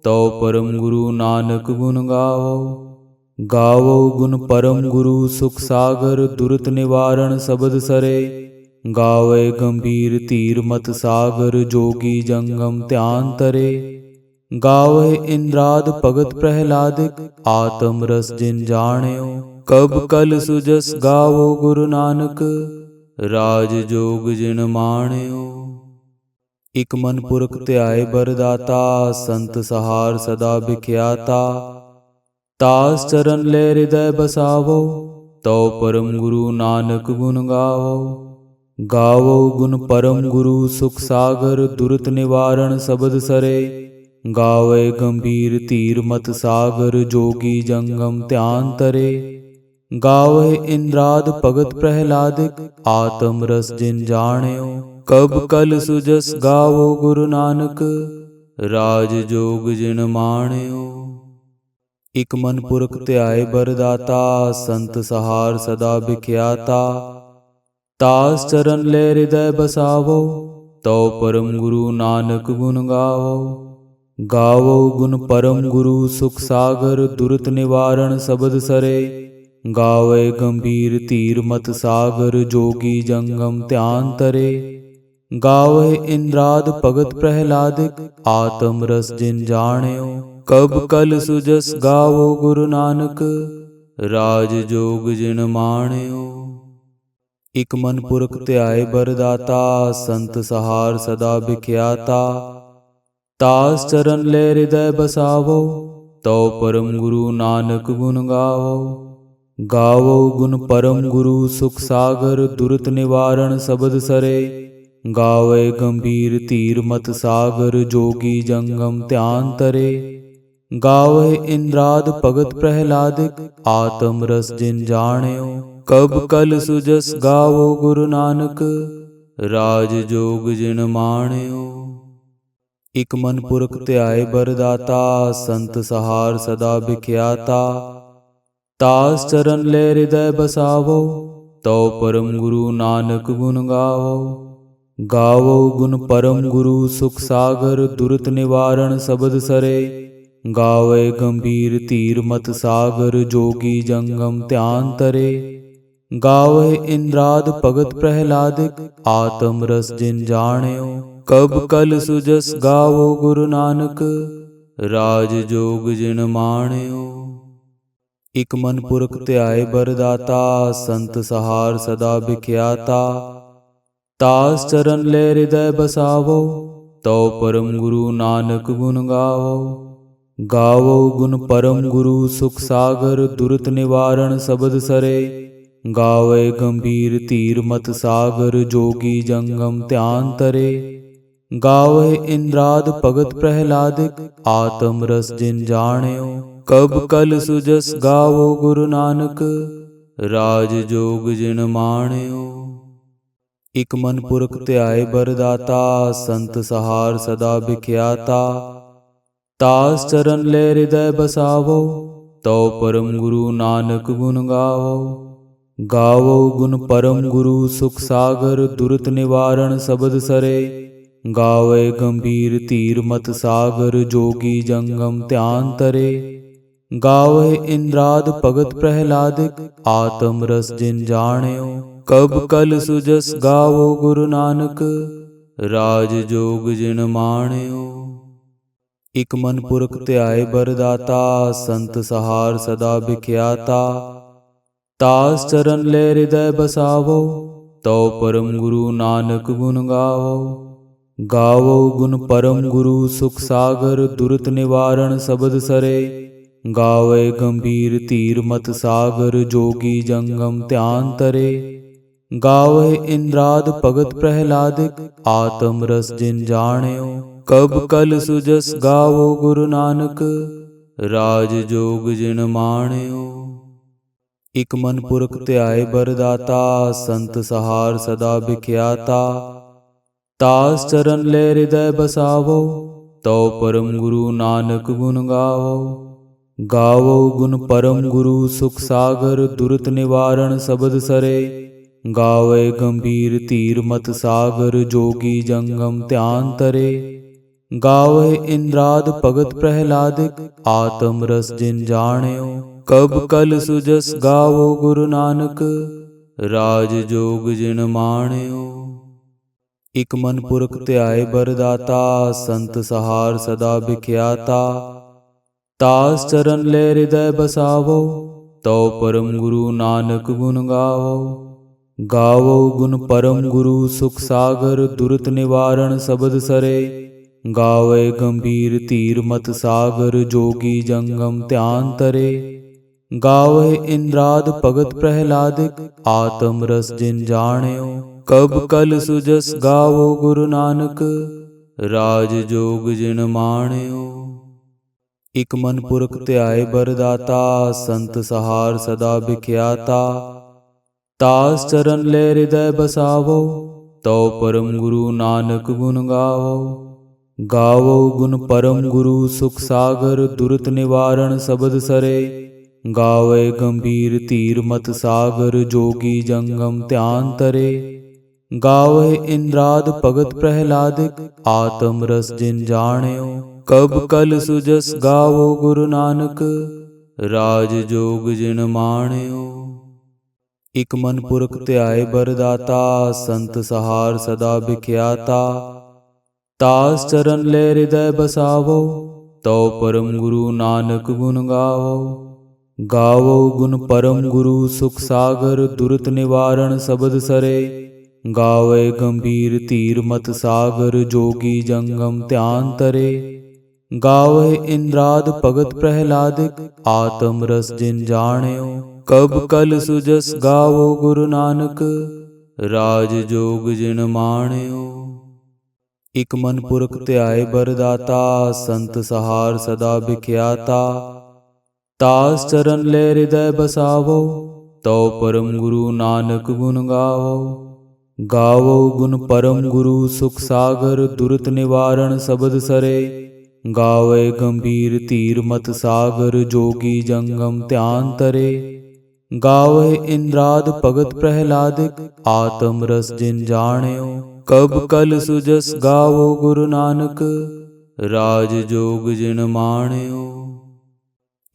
तो परम गुरु नानक गुण गावो। गावो गुण परम गुरु सुख सागर दुरत निवारण शब्द सरे। गावे गंभीर धीर मत सागर जोगी जंगम ध्यान तरे। गावे इंद्राद भगत प्रहलादिक आत्म रस जिन जाण्यो। कब कल सुजस गावो गुरु नानक राज जोग जिन माण्यो। इक मन पुरख ध्याय बरदाता संत सहार सदा बिख्याता। तास चरण ले हृदय बसावो तो परम गुरु नानक गुण गावो। गावो गुण परम गुरु सुख सागर दुरत निवारण शब्द सरे। गावे गंभीर धीर मत सागर जोगी जंगम ध्यान तरे। गावे इंद्राद भगत प्रहलादिक आत्म रस जिन जाण्यो। कब कल सुजस गावो गुरु नानक राज जोग जिन माण्यो। इक मन पुरख ध्याय बरदाता संत सहार सदा बिख्याता। तास चरण ले हृदय बसावो तो परम गुरु नानक गुण गावो। गावो गुण परम गुरु सुख सागर दुरत निवारण शब्द सरे। गावे गंभीर धीर मत सागर जोगी जंगम ध्यान तरे। गावे इंद्राद भगत प्रहलादिक आत्म रस जिन जाण्यो। कब कल सुजस गावो गुरु नानक राज जोग जिन माण्यो। इक मन पुरख ध्याय बरदाता संत सहार सदा बिख्याता। तास चरण ले हृदय बसावो तो परम गुरु नानक गुण गावो। गावो गुण परम गुरु सुख सागर दुरत निवारण शब्द सरे। गावे गंभीर धीर मत सागर जोगी जंगम ध्यान तरे। गावे इंद्राद भगत प्रहलादिक आत्म रस जिन जाण्यो। कब कल सुजस गावो गुरु नानक राज जोग जिन माण्यो। ਇਕ ਮਨ ਪੁਰਖ ਧਿਆਏ ਬਰਦਾਤਾ, ਸੰਤ ਸਹਾਰ ਸਦਾ ਵਿਖਿਆਤਾ। ਤਾਸ ਚਰਨ ਲੈ ਹਿਰਦੈ ਬਸਾਵੋ, ਤਉ ਪਰਮ ਗੁਰੂ ਨਾਨਕ ਗੁਣ ਗਾਵੋ। ਗਾਵੋ ਗੁਣ ਪਰਮ ਗੁਰੂ ਸੁਖ ਸਾਗਰ, ਦੁਰਤ ਨਿਵਾਰਣ ਸਬਦ ਸਰੇ। ਗਾਵੇ ਗੰਭੀਰ ਧੀਰ ਮਤ ਸਾਗਰ, ਜੋਗੀ ਜੰਗਮ ਧਿਆਨ ਤਰੇ। ਗਾਵੇ ਇੰਦਰਾਦ ਭਗਤ ਪ੍ਰਹਿਲਾਦਿਕ, ਆਤਮ ਰਸ ਜਿਨ ਜਾਣਿਓ। ਕਬ ਕਲ ਸੁਜਸ ਗਾਵੋ ਗੁਰੂ ਨਾਨਕ, ਰਾਜ ਜੋਗ ਜਿਨ ਮਾਣਿਓ। ਇਕ ਮਨ ਪੁਰਖ ਧਿਆਏ ਬਰਦਾਤਾ, ਸੰਤ ਸਹਾਰ ਸਦਾ ਵਿਖਿਆਤਾ। ਤਾਸ ਚਰਨ ਲੈ ਹਿਰਦੈ ਬਸਾਵੋ, ਤਉ ਪਰਮ ਗੁਰੂ ਨਾਨਕ ਗੁਣ ਗਾਵੋ। ਗਾਵੋ ਗੁਣ ਪਰਮ ਗੁਰੂ ਸੁਖ ਸਾਗਰ, ਦੁਰਤ ਨਿਵਾਰਣ ਸਬਦ ਸਰੇ। ਗਾਵੇ ਗੰਭੀਰ ਧੀਰ ਮਤ ਸਾਗਰ, ਜੋਗੀ ਜੰਗਮ ਧਿਆਨ ਤਰੇ। ਗਾਵੇ ਇੰਦਰਾਦ ਭਗਤ ਪ੍ਰਹਿਲਾਦਿਕ, ਆਤਮ ਰਸ ਜਿਨ ਜਾਣਿਓ। ਕਬ ਕਲ ਸੁਜਸ ਗਾਵੋ ਗੁਰੂ ਨਾਨਕ, ਰਾਜ ਜੋਗ ਜਿਨ ਮਾਣਿਓ। ਇਕ ਮਨ ਪੁਰਖ ਧਿਆਏ ਬਰਦਾਤਾ, ਸੰਤ ਸਹਾਰ ਸਦਾ ਵਿਖਿਆਤਾ। ਤਾਸ ਚਰਨ ਲੈ ਹਿਰਦੈ ਬਸਾਵੋ, ਤਉ ਪਰਮ ਗੁਰੂ ਨਾਨਕ ਗੁਣ ਗਾਵੋ। ਗਾਵੋ ਗੁਣ ਪਰਮ ਗੁਰੂ ਸੁਖ ਸਾਗਰ, ਦੁਰਤ ਨਿਵਾਰਣ ਸਬਦ ਸਰੇ। ਗਾਵੇ ਗੰਭੀਰ ਧੀਰ ਮਤ ਸਾਗਰ, ਜੋਗੀ ਜੰਗਮ ਧਿਆਨ ਤਰੇ। ਗਾਵੇ ਇੰਦਰਾਦ ਭਗਤ ਪ੍ਰਹਿਲਾਦਿਕ, ਆਤਮ ਰਸ ਜਿਨ ਜਾਣਿਓ। ਕਬ ਕਲ ਸੁਜਸ ਗਾਵੋ ਗੁਰੂ ਨਾਨਕ, ਰਾਜ ਜੋਗ ਜਿਨ ਮਾਣਿਓ। ਇਕ ਮਨ ਪੁਰਖ ਧਿਆਏ ਬਰਦਾਤਾ, ਸੰਤ ਸਹਾਰ ਸਦਾ ਵਿਖਿਆਤਾ। ਤਾਸ ਚਰਨ ਲੈ ਹਿਰਦੈ ਬਸਾਵੋ, ਤਉ ਪਰਮ ਗੁਰੂ ਨਾਨਕ ਗੁਣ ਗਾਵੋ। ਗਾਵੋ ਗੁਣ ਪਰਮ ਗੁਰੂ ਸੁਖ ਸਾਗਰ, ਦੁਰਤ ਨਿਵਾਰਣ ਸਬਦ ਸਰੇ। ਗਾਵੇ ਗੰਭੀਰ ਧੀਰ ਮਤ ਸਾਗਰ, ਜੋਗੀ ਜੰਗਮ ਧਿਆਨ ਤਰੇ। ਗਾਵੇ ਇੰਦਰਾਦ ਭਗਤ ਪ੍ਰਹਿਲਾਦਿਕ, ਆਤਮ ਰਸ ਜਿਨ ਜਾਣਿਓ। ਕਬ ਕਲ ਸੁਜਸ ਗਾਵੋ ਗੁਰੂ ਨਾਨਕ, ਰਾਜ ਜੋਗ ਜਿਨ ਮਾਣਿਓ। ਇਕ ਮਨ ਪੁਰਖ ਧਿਆਏ ਬਰਦਾਤਾ, ਸੰਤ ਸਹਾਰ ਸਦਾ ਵਿਖਿਆਤਾ। ਤਾਸ ਚਰਨ ਲੈ ਹਿਰਦੈ ਬਸਾਵੋ, ਤਉ ਪਰਮ ਗੁਰੂ ਨਾਨਕ ਗੁਣ ਗਾਵੋ। ਗਾਵੋ ਗੁਣ ਪਰਮ ਗੁਰੂ ਸੁਖ ਸਾਗਰ, ਦੁਰਤ ਨਿਵਾਰਣ ਸਬਦ ਸਰੇ। ਗਾਵੇ ਗੰਭੀਰ ਧੀਰ ਮਤ ਸਾਗਰ, ਜੋਗੀ ਜੰਗਮ ਧਿਆਨ ਤਰੇ। ਗਾਵੇ ਇੰਦਰਾਦ ਭਗਤ ਪ੍ਰਹਿਲਾਦਿਕ, ਆਤਮ ਰਸ ਜਿਨ ਜਾਣਿਓ। ਕਬ ਕਲ ਸੁਜਸ ਗਾਵੋ ਗੁਰੂ ਨਾਨਕ, ਰਾਜ ਜੋਗ ਜਿਨ ਮਾਣਿਓ। ਇਕ ਮਨ ਪੁਰਖ ਧਿਆਏ ਬਰਦਾਤਾ, ਸੰਤ ਸਹਾਰ ਸਦਾ ਵਿਖਿਆਤਾ। ਤਾਸ ਚਰਨ ਲੈ ਹਿਰਦੈ ਬਸਾਵੋ, ਤਉ ਪਰਮ ਗੁਰੂ ਨਾਨਕ ਗੁਣ ਗਾਵੋ। ਗਾਵੋ ਗੁਣ ਪਰਮ ਗੁਰੂ ਸੁਖ ਸਾਗਰ, ਦੁਰਤ ਨਿਵਾਰਣ ਸਬਦ ਸਰੇ। ਗਾਵੇ ਗੰਭੀਰ ਧੀਰ ਮਤ ਸਾਗਰ, ਜੋਗੀ ਜੰਗਮ ਧਿਆਨ ਤਰੇ। ਗਾਵੇ ਇੰਦਰਾਦ ਭਗਤ ਪ੍ਰਹਿਲਾਦਿਕ, ਆਤਮ ਰਸ ਜਿਨ ਜਾਣਿਓ। ਕਬ ਕਲ ਸੁਜਸ ਗਾਵੋ ਗੁਰੂ ਨਾਨਕ, ਰਾਜ ਜੋਗ ਜਿਨ ਮਾਣਿਓ। ਇਕ ਮਨ ਪੁਰਖ ਧਿਆਏ ਬਰਦਾਤਾ, ਸੰਤ ਸਹਾਰ ਸਦਾ ਵਿਖਿਆਤਾ। ਤਾਸ ਚਰਨ ਲੈ ਹਿਰਦੈ ਬਸਾਵੋ, ਤਉ ਪਰਮ ਗੁਰੂ ਨਾਨਕ ਗੁਣ ਗਾਵੋ। ਗਾਵੋ ਗੁਣ ਪਰਮ ਗੁਰੂ ਸੁਖ ਸਾਗਰ, ਦੁਰਤ ਨਿਵਾਰਣ ਸਬਦ ਸਰੇ। ਗਾਵੇ ਗੰਭੀਰ ਧੀਰ ਮਤ ਸਾਗਰ, ਜੋਗੀ ਜੰਗਮ ਧਿਆਨ ਤਰੇ। ਗਾਵੇ ਇੰਦਰਾਦ ਭਗਤ ਪ੍ਰਹਿਲਾਦਿਕ, ਆਤਮ ਰਸ ਜਿਨ ਜਾਣਿਓ। ਕਬ ਕਲ ਸੁਜਸ ਗਾਵੋ ਗੁਰੂ ਨਾਨਕ, ਰਾਜ ਜੋਗ ਜਿਨ ਮਾਣਿਓ। ਇਕ ਮਨ ਪੁਰਖ ਧਿਆਏ ਬਰਦਾਤਾ, ਸੰਤ ਸਹਾਰ ਸਦਾ ਵਿਖਿਆਤਾ। ਤਾਸ ਚਰਨ ਲੈ ਹਿਰਦੈ ਬਸਾਵੋ, ਤਉ ਪਰਮ ਗੁਰੂ ਨਾਨਕ ਗੁਣ ਗਾਵੋ। ਗਾਵੋ ਗੁਣ ਪਰਮ ਗੁਰੂ ਸੁਖ ਸਾਗਰ, ਦੁਰਤ ਨਿਵਾਰਣ ਸਬਦ ਸਰੇ। ਗਾਵੇ ਗੰਭੀਰ ਧੀਰ ਮਤ ਸਾਗਰ, ਜੋਗੀ ਜੰਗਮ ਧਿਆਨ ਤਰੇ। ਗਾਵੇ ਇੰਦਰਾਦ ਭਗਤ ਪ੍ਰਹਿਲਾਦਿਕ, ਆਤਮ ਰਸ ਜਿਨ ਜਾਣਿਓ। ਕਬ ਕਲ ਸੁਜਸ ਗਾਵੋ ਗੁਰੂ ਨਾਨਕ, ਰਾਜ ਜੋਗ ਜਿਨ ਮਾਣਿਓ। ਇਕ ਮਨ ਪੁਰਖ ਧਿਆਏ ਬਰਦਾਤਾ, ਸੰਤ ਸਹਾਰ ਸਦਾ ਵਿਖਿਆਤਾ। ਤਾਸ ਚਰਨ ਲੈ ਹਿਰਦੈ ਬਸਾਵੋ, ਤਉ ਪਰਮ ਗੁਰੂ ਨਾਨਕ ਗੁਣ ਗਾਵੋ। गावो गुण परम गुरु सुख सागर दुरत निवारण सबद सरे। गावे गंभीर धीर मत सागर जोगी जंगम ध्यान तरे। गावे इंद्राद भगत प्रहलादिक आत्म रस जिन जाण्यो। कब कल सुजस गावो गुरु नानक राज जोग जिन माण्यो।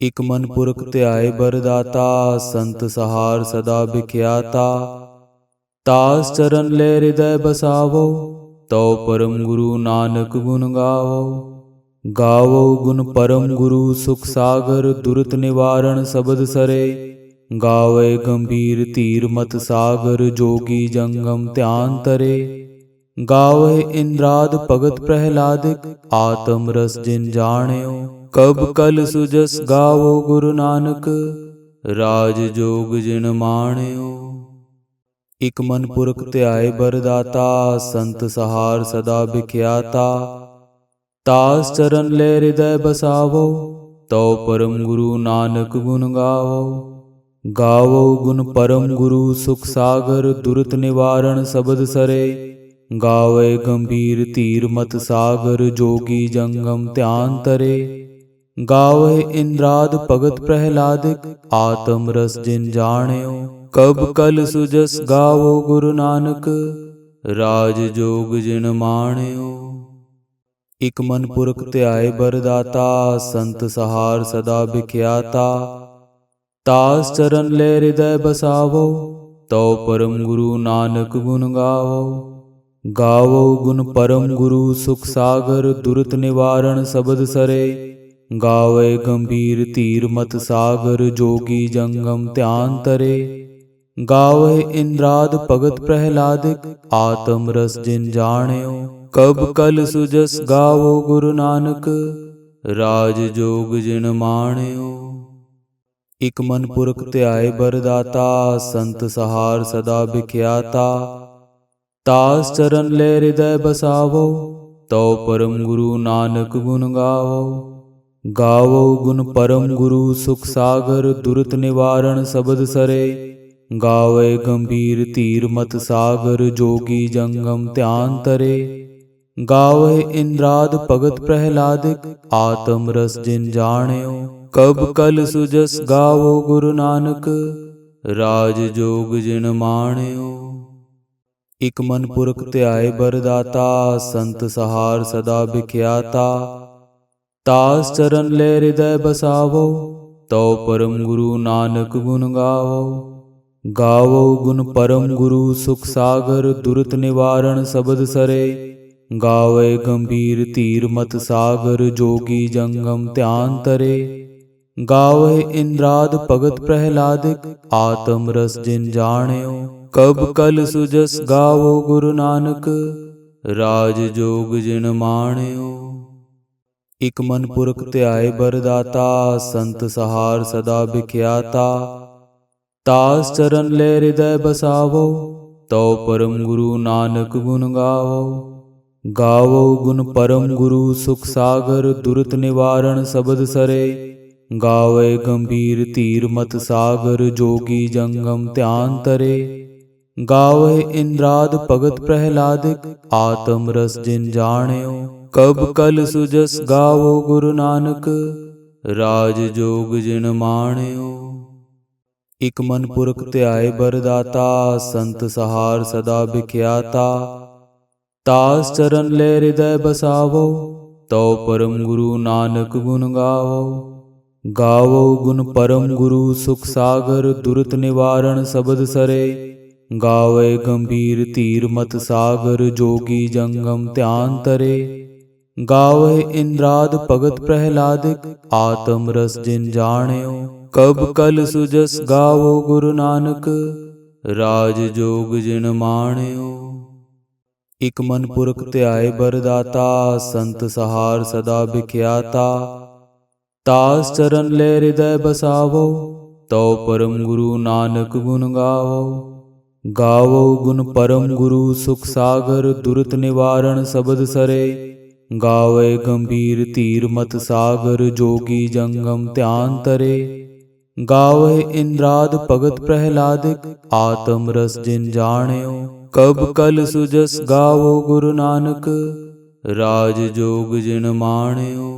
इक मन पुरख ध्याय बरदाता संत सहार सदा बिख्याता। तास चरण ले हृदय बसावो तो परम गुरु नानक गुण गावो। गावो गुण परम गुरु सुख सागर दुरत निवारण सबद सरे। गावे गंभीर धीर मत सागर जोगी जंगम ध्यान तरे। गावे इंद्राद भगत प्रहलादिक आत्म रस जिन जाण्यो। कब कल सुजस गावो गुरु नानक राज जोग जिन माण्यो। इक मन पुरख ध्याय बरदाता संत सहार सदा बिख्याता। तास चरण ले हृदय बसावो तो परम गुरु नानक गुण गावो। गावो गुण परम गुरु सुख सागर दुरत निवारण सबद सरे। गावे गंभीर धीर मत सागर जोगी जंगम ध्यान तरे। गावे इंद्राद भगत प्रहलादिक आत्म रस जिन जाण्यो। कब कल सुजस गावो गुरु नानक राज जोग जिन माण्यो। इक मन पुरख ध्याय बरदाता संत सहार सदा बिख्याता। तास चरण ले हृदय बसावो तो परम गुरु नानक गुण गावो। गावो गुण परम गुरु सुख सागर दुरत निवारण सबद सरे। गावे गंभीर धीर मत सागर जोगी जंगम ध्यान तरे। गावे इंद्राद भगत प्रहलादिक आत्म रस जिन जाण्यो। कब कल सुजस गावो गुरु नानक राज जोग जिन माण्यो। इक मन पुरख ध्याय बरदाता संत सहार सदा बिख्याता। तास चरण ले हृदय बसावो तो परम गुरु नानक गुण गावो। गावो गुण परम गुरु सुख सागर दुरत निवारण सबद सरे। गावे गंभीर धीर मत सागर जोगी जंगम ध्यान तरे। गावे इंद्राद भगत प्रहलादिक आत्म रस जिन जाण्यो। कब कल सुजस गावो गुरु नानक राज जोग जिन माण्यो। इक मन पुरख ध्याय बरदाता संत सहार सदा बिख्याता। तास चरण ले हृदय बसावो तो परम गुरु नानक गुण गावो। गावो गुण परम गुरु सुख सागर दुरत निवारण सबद सरे। गावे गंभीर धीर मत सागर जोगी जंगम ध्यान तरे। गावे इंद्राद भगत प्रहलादिक आत्म रस जिन जाण्यो। कब कल सुजस गावो गुरु नानक राज जोग जिन माण्यो। इक मन पुरख ध्याय बरदाता संत सहार सदा बिख्याता। तास चरण ले हृदय बसावो तो परम गुरु नानक गुण गावो। गावो गुण परम गुरु सुख सागर दुरत निवारण सबद सरे। गावे गंभीर धीर मत सागर जोगी जंगम ध्यान तरे। गावे इंद्राद भगत प्रहलादिक आत्म रस जिन जाण्यो। कब कल सुजस गावो गुरु नानक राज जोग जिन माण्यो। इक मन पुरख ध्याय बरदाता संत सहार सदा बिख्याता। तास चरण ले हृदय बसावो तो परम गुरु नानक गुण गावो। गावो गुण परम गुरु सुख सागर दुरत निवारण सबद सरे। गावे गंभीर धीर मत सागर जोगी जंगम ध्यान तरे। गावे इंद्राद भगत प्रहलादिक आत्म रस जिन जाण्यो। कब कल सुजस गावो गुरु नानक राज जोग जिन माण्यो। इक मन पुरख ध्याय बरदाता संत सहार सदा बिख्याता। तास चरण ले हृदय बसावो तो परम गुरु नानक गुण गावो। गावो गुण परम गुरु सुख सागर दुरत निवारण सबद सरे। गावे गंभीर धीर मत सागर जोगी जंगम ध्यान तरे। गावे इंद्राद भगत प्रहलादिक आत्म रस जिन जाण्यो। ਕਬ ਕਲ ਸੁਜਸ ਗਾਵੋ ਗੁਰੂ ਨਾਨਕ, ਰਾਜ ਜੋਗ ਜਿਨ ਮਾਣਿਓ।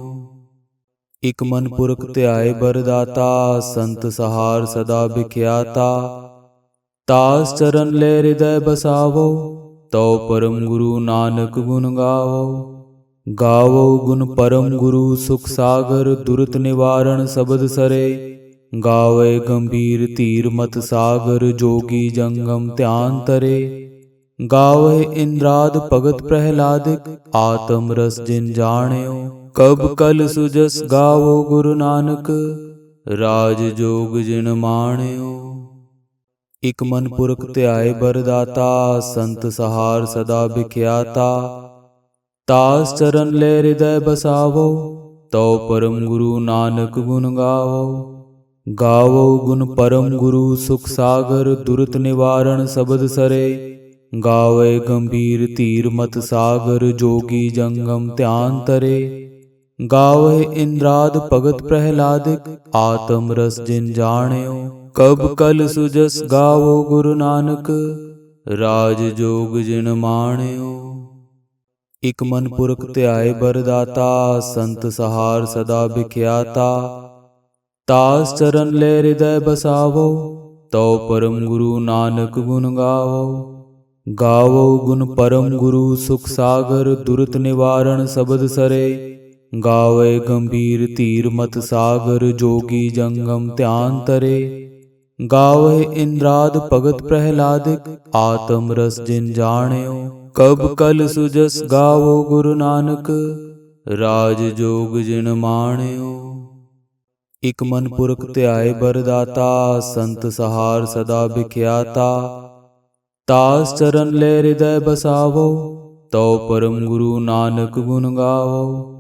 ਇਕ ਮਨ ਪੁਰਖ ਧਿਆਏ ਬਰਦਾਤਾ, ਸੰਤ ਸਹਾਰ ਸਦਾ ਵਿਖਿਆਤਾ। ਤਾਸ ਚਰਨ ਲੈ ਹਿਰਦੈ ਬਸਾਵੋ, ਤਉ ਪਰਮ ਗੁਰੂ ਨਾਨਕ ਗੁਣ ਗਾਵੋ। ਗਾਵੋ ਗੁਣ ਪਰਮ ਗੁਰੂ ਸੁਖ ਸਾਗਰ, ਦੁਰਤ ਨਿਵਾਰਣ ਸਬਦ ਸਰੇ। ਗਾਵੇ ਗੰਭੀਰ ਧੀਰ ਮਤ ਸਾਗਰ, ਜੋਗੀ ਜੰਗਮ ਧਿਆਨ ਤਰੇ। ਗਾਵੇ ਇੰਦਰਾਦ ਭਗਤ ਪ੍ਰਹਿਲਾਦਿਕ, ਆਤਮ ਰਸ ਜਿਨ ਜਾਣਿਓ। ਕਬ ਕਲ ਸੁਜਸ ਗਾਵੋ ਗੁਰੂ ਨਾਨਕ, ਰਾਜ ਜੋਗ ਜਿਨ ਮਾਣਿਓ। ਇਕ ਮਨ ਪੁਰਖ ਧਿਆਏ ਬਰਦਾਤਾ, ਸੰਤ ਸਹਾਰ ਸਦਾ ਵਿਖਿਆਤਾ। ਤਾਸ ਚਰਨ ਲੈ ਹਿਰਦੈ ਬਸਾਵੋ, ਤਉ ਪਰਮ ਗੁਰੂ ਨਾਨਕ ਗੁਣ ਗਾਵੋ। ਗਾਵੋ ਗੁਣ ਪਰਮ ਗੁਰੂ ਸੁਖ ਸਾਗਰ, ਦੁਰਤ ਨਿਵਾਰਣ ਸਬਦ ਸਰੇ। ਗਾਵੇ ਗੰਭੀਰ ਧੀਰ ਮਤ ਸਾਗਰ, ਜੋਗੀ ਜੰਗਮ ਧਿਆਨ ਤਰੇ। ਗਾਵੇ ਇੰਦਰਾਦ ਭਗਤ ਪ੍ਰਹਿਲਾਦਿਕ, ਆਤਮ ਰਸ ਜਿਨ ਜਾਣਿਓ। ਕਬ ਕਲ ਸੁਜਸ ਗਾਵੋ ਗੁਰੂ ਨਾਨਕ, ਰਾਜ ਜੋਗ ਜਿਨ ਮਾਣਿਓ। ਇਕ ਮਨ ਪੁਰਖ ਧਿਆਏ ਬਰਦਾਤਾ, ਸੰਤ ਸਹਾਰ ਸਦਾ ਵਿਖਿਆਤਾ। ਤਾਸ ਚਰਨ ਲੈ ਹਿਰਦੈ ਬਸਾਵੋ, ਤਉ ਪਰਮ ਗੁਰੂ ਨਾਨਕ ਗੁਣ ਗਾਵੋ। ਗਾਵੋ ਗੁਣ ਪਰਮ ਗੁਰੂ ਸੁਖ ਸਾਗਰ, ਦੁਰਤ ਨਿਵਾਰਣ ਸਬਦ ਸਰੇ। ਗਾਵੇ ਗੰਭੀਰ ਧੀਰ ਮਤ ਸਾਗਰ, ਜੋਗੀ ਜੰਗਮ ਧਿਆਨ ਤਰੇ। ਗਾਵੇ ਇੰਦਰਾਦ ਭਗਤ ਪ੍ਰਹਿਲਾਦਿਕ, ਆਤਮ ਰਸ ਜਿਨ ਜਾਣਿਓ। ਕਬ ਕਲ ਸੁਜਸ ਗਾਵੋ ਗੁਰੂ ਨਾਨਕ, ਰਾਜ ਜੋਗ ਜਿਨ ਮਾਣਿਓ। ਇਕ ਮਨ ਪੁਰਖ ਧਿਆਏ ਬਰਦਾਤਾ, ਸੰਤ ਸਹਾਰ ਸਦਾ ਵਿਖਿਆਤਾ। ਤਾਸ ਚਰਨ ਲੈ ਹਿਰਦੈ ਬਸਾਵੋ, ਤਉ ਪਰਮ ਗੁਰੂ ਨਾਨਕ ਗੁਣ ਗਾਵੋ।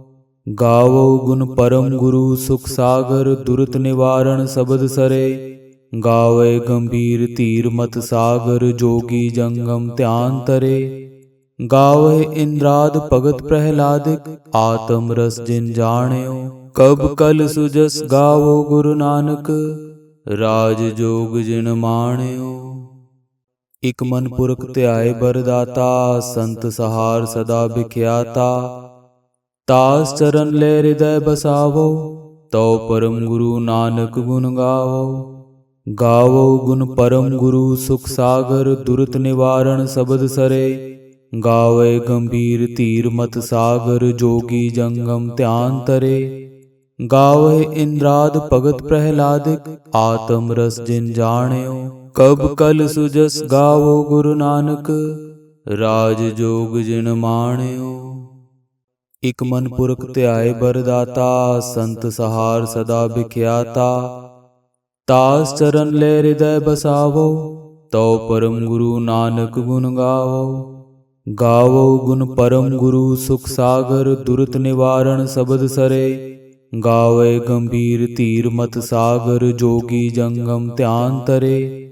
ਗਾਵੋ ਗੁਣ ਪਰਮ ਗੁਰੂ ਸੁਖ ਸਾਗਰ, ਦੁਰਤ ਨਿਵਾਰਣ ਸਬਦ ਸਰੇ। ਗਾਵੇ ਗੰਭੀਰ ਧੀਰ ਮਤ ਸਾਗਰ, ਜੋਗੀ ਜੰਗਮ ਧਿਆਨ ਤਰੇ। ਗਾਵੇ ਇੰਦਰਾਦ ਭਗਤ ਪ੍ਰਹਿਲਾਦਿਕ, ਆਤਮ ਰਸ ਜਿਨ ਜਾਣਿਓ। ਕਬ ਕਲ ਸੁਜਸ ਗਾਵੋ ਗੁਰੂ ਨਾਨਕ, ਰਾਜ ਜੋਗ ਜਿਨ ਮਾਣਿਓ। ਇਕ ਮਨ ਪੁਰਖ ਧਿਆਏ ਬਰਦਾਤਾ, ਸੰਤ ਸਹਾਰ ਸਦਾ ਵਿਖਿਆਤਾ। ਤਾਸ ਚਰਨ ਲੈ ਹਿਰਦੈ ਬਸਾਵੋ, ਤਉ ਪਰਮ ਗੁਰੂ ਨਾਨਕ ਗੁਣ ਗਾਵੋ। ਗਾਵੋ ਗੁਣ ਪਰਮ ਗੁਰੂ ਸੁਖ ਸਾਗਰ, ਦੁਰਤ ਨਿਵਾਰਣ ਸਬਦ ਸਰੇ। ਗਾਵੇ ਗੰਭੀਰ ਧੀਰ ਮਤ ਸਾਗਰ, ਜੋਗੀ ਜੰਗਮ ਧਿਆਨ ਤਰੇ। ਗਾਵੇ ਇੰਦਰਾਦ ਭਗਤ ਪ੍ਰਹਿਲਾਦਿਕ, ਆਤਮ ਰਸ ਜਿਨ ਜਾਣਿਓ। ਕਬ ਕਲ ਸੁਜਸ ਗਾਵੋ ਗੁਰੂ ਨਾਨਕ, ਰਾਜ ਜੋਗ ਜਿਨ ਮਾਣਿਓ। ਇਕ ਮਨ ਪੁਰਖ ਧਿਆਏ ਬਰਦਾਤਾ, ਸੰਤ ਸਹਾਰ ਸਦਾ ਵਿਖਿਆਤਾ। ਤਾਸ ਚਰਨ ਲੈ ਹਿਰਦੈ ਬਸਾਵੋ, ਤਉ ਪਰਮ ਗੁਰੂ ਨਾਨਕ ਗੁਣ ਗਾਵੋ। ਗਾਵੋ ਗੁਣ ਪਰਮ ਗੁਰੂ ਸੁਖ ਸਾਗਰ, ਦੁਰਤ ਨਿਵਾਰਣ ਸਬਦ ਸਰੇ। ਗਾਵੇ ਗੰਭੀਰ ਧੀਰ ਮਤ ਸਾਗਰ, ਜੋਗੀ ਜੰਗਮ ਧਿਆਨ ਤਰੇ।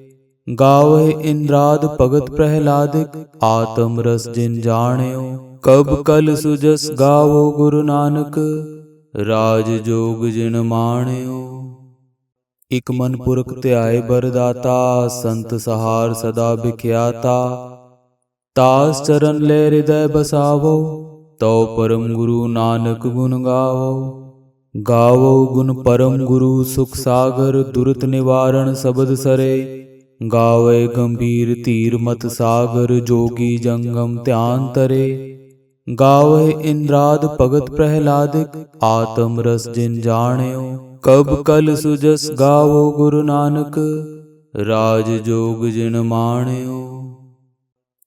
ਗਾਵੇ ਇੰਦਰਾਦ ਭਗਤ ਪ੍ਰਹਿਲਾਦਿਕ, ਆਤਮ ਰਸ ਜਿਨ ਜਾਣਿਓ। ਕਬ ਕਲ ਸੁਜਸ ਗਾਵੋ ਗੁਰੂ ਨਾਨਕ, ਰਾਜ ਜੋਗ ਜਿਨ ਮਾਣਿਓ। ਇਕ ਮਨ ਪੁਰਖ ਧਿਆਏ ਬਰਦਾਤਾ, ਸੰਤ ਸਹਾਰ ਸਦਾ ਵਿਖਿਆਤਾ। ਤਾਸ ਚਰਨ ਲੈ ਹਿਰਦੈ ਬਸਾਵੋ, ਤਉ ਪਰਮ ਗੁਰੂ ਨਾਨਕ ਗੁਣ ਗਾਵੋ। ਗਾਵੋ ਗੁਣ ਪਰਮ ਗੁਰੂ ਸੁਖ ਸਾਗਰ, ਦੁਰਤ ਨਿਵਾਰਣ ਸਬਦ ਸਰੇ। ਗਾਵੇ ਗੰਭੀਰ ਧੀਰ ਮਤ ਸਾਗਰ, ਜੋਗੀ ਜੰਗਮ ਧਿਆਨ ਤਰੇ। ਗਾਵੇ ਇੰਦਰਾਦ ਭਗਤ ਪ੍ਰਹਿਲਾਦਿਕ, ਆਤਮ ਰਸ ਜਿਨ ਜਾਣਿਓ। ਕਬ ਕਲ ਸੁਜਸ ਗਾਵੋ ਗੁਰੂ ਨਾਨਕ, ਰਾਜ ਜੋਗ ਜਿਨ ਮਾਣਿਓ।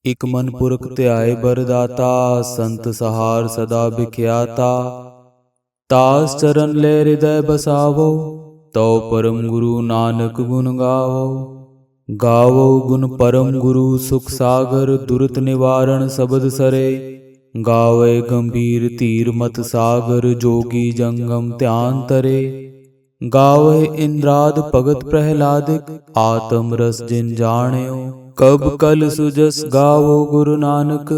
ਇਕ ਮਨ ਪੁਰਖ ਧਿਆਏ ਬਰਦਾਤਾ, ਸੰਤ ਸਹਾਰ ਸਦਾ ਵਿਖਿਆਤਾ। ਤਾਸ ਚਰਨ ਲੈ ਹਿਰਦੈ ਬਸਾਵੋ, ਤਉ ਪਰਮ ਗੁਰੂ ਨਾਨਕ ਗੁਣ ਗਾਵੋ। ਗਾਵੋ ਗੁਣ ਪਰਮ ਗੁਰੂ ਸੁਖ ਸਾਗਰ, ਦੁਰਤ ਨਿਵਾਰਣ ਸਬਦ ਸਰੇ। ਗਾਵੇ ਗੰਭੀਰ ਧੀਰ ਮਤ ਸਾਗਰ, ਜੋਗੀ ਜੰਗਮ ਧਿਆਨ ਤਰੇ। ਗਾਵੇ ਇੰਦਰਾਦ ਭਗਤ ਪ੍ਰਹਿਲਾਦਿਕ, ਆਤਮ ਰਸ ਜਿਨ ਜਾਣਿਓ। ਕਬ ਕਲ ਸੁਜਸ ਗਾਵੋ ਗੁਰੂ ਨਾਨਕ,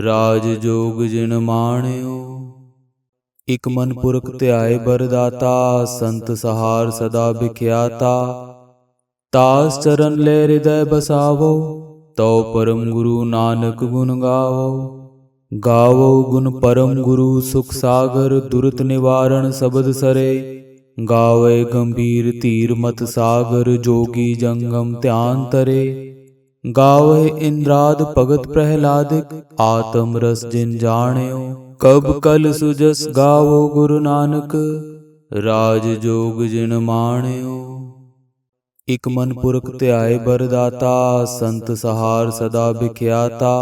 ਰਾਜ ਜੋਗ ਜਿਨ ਮਾਣਿਓ। ਇਕ ਮਨ ਪੁਰਖ ਧਿਆਏ ਬਰਦਾਤਾ, ਸੰਤ ਸਹਾਰ ਸਦਾ ਵਿਖਿਆਤਾ। ਤਾਸ ਚਰਨ ਲੈ ਹਿਰਦੈ ਬਸਾਵੋ, तो परम गुरु नानक गुण गावो। गावो गुण परम गुरु सुख सागर, दुरत निवारण सबद सरे। गावे गंभीर धीर मत सागर, जोगी जंगम ध्यान तरे। गावे इंद्राद भगत प्रहलादिक, आत्म रस जिन जाण्यो। कब कल सुजस गावो गुरु नानक, राज जोग जिन माण्यो। इक मन पुरख ध्याय बरदाता, संत सहार सदा बिख्याता।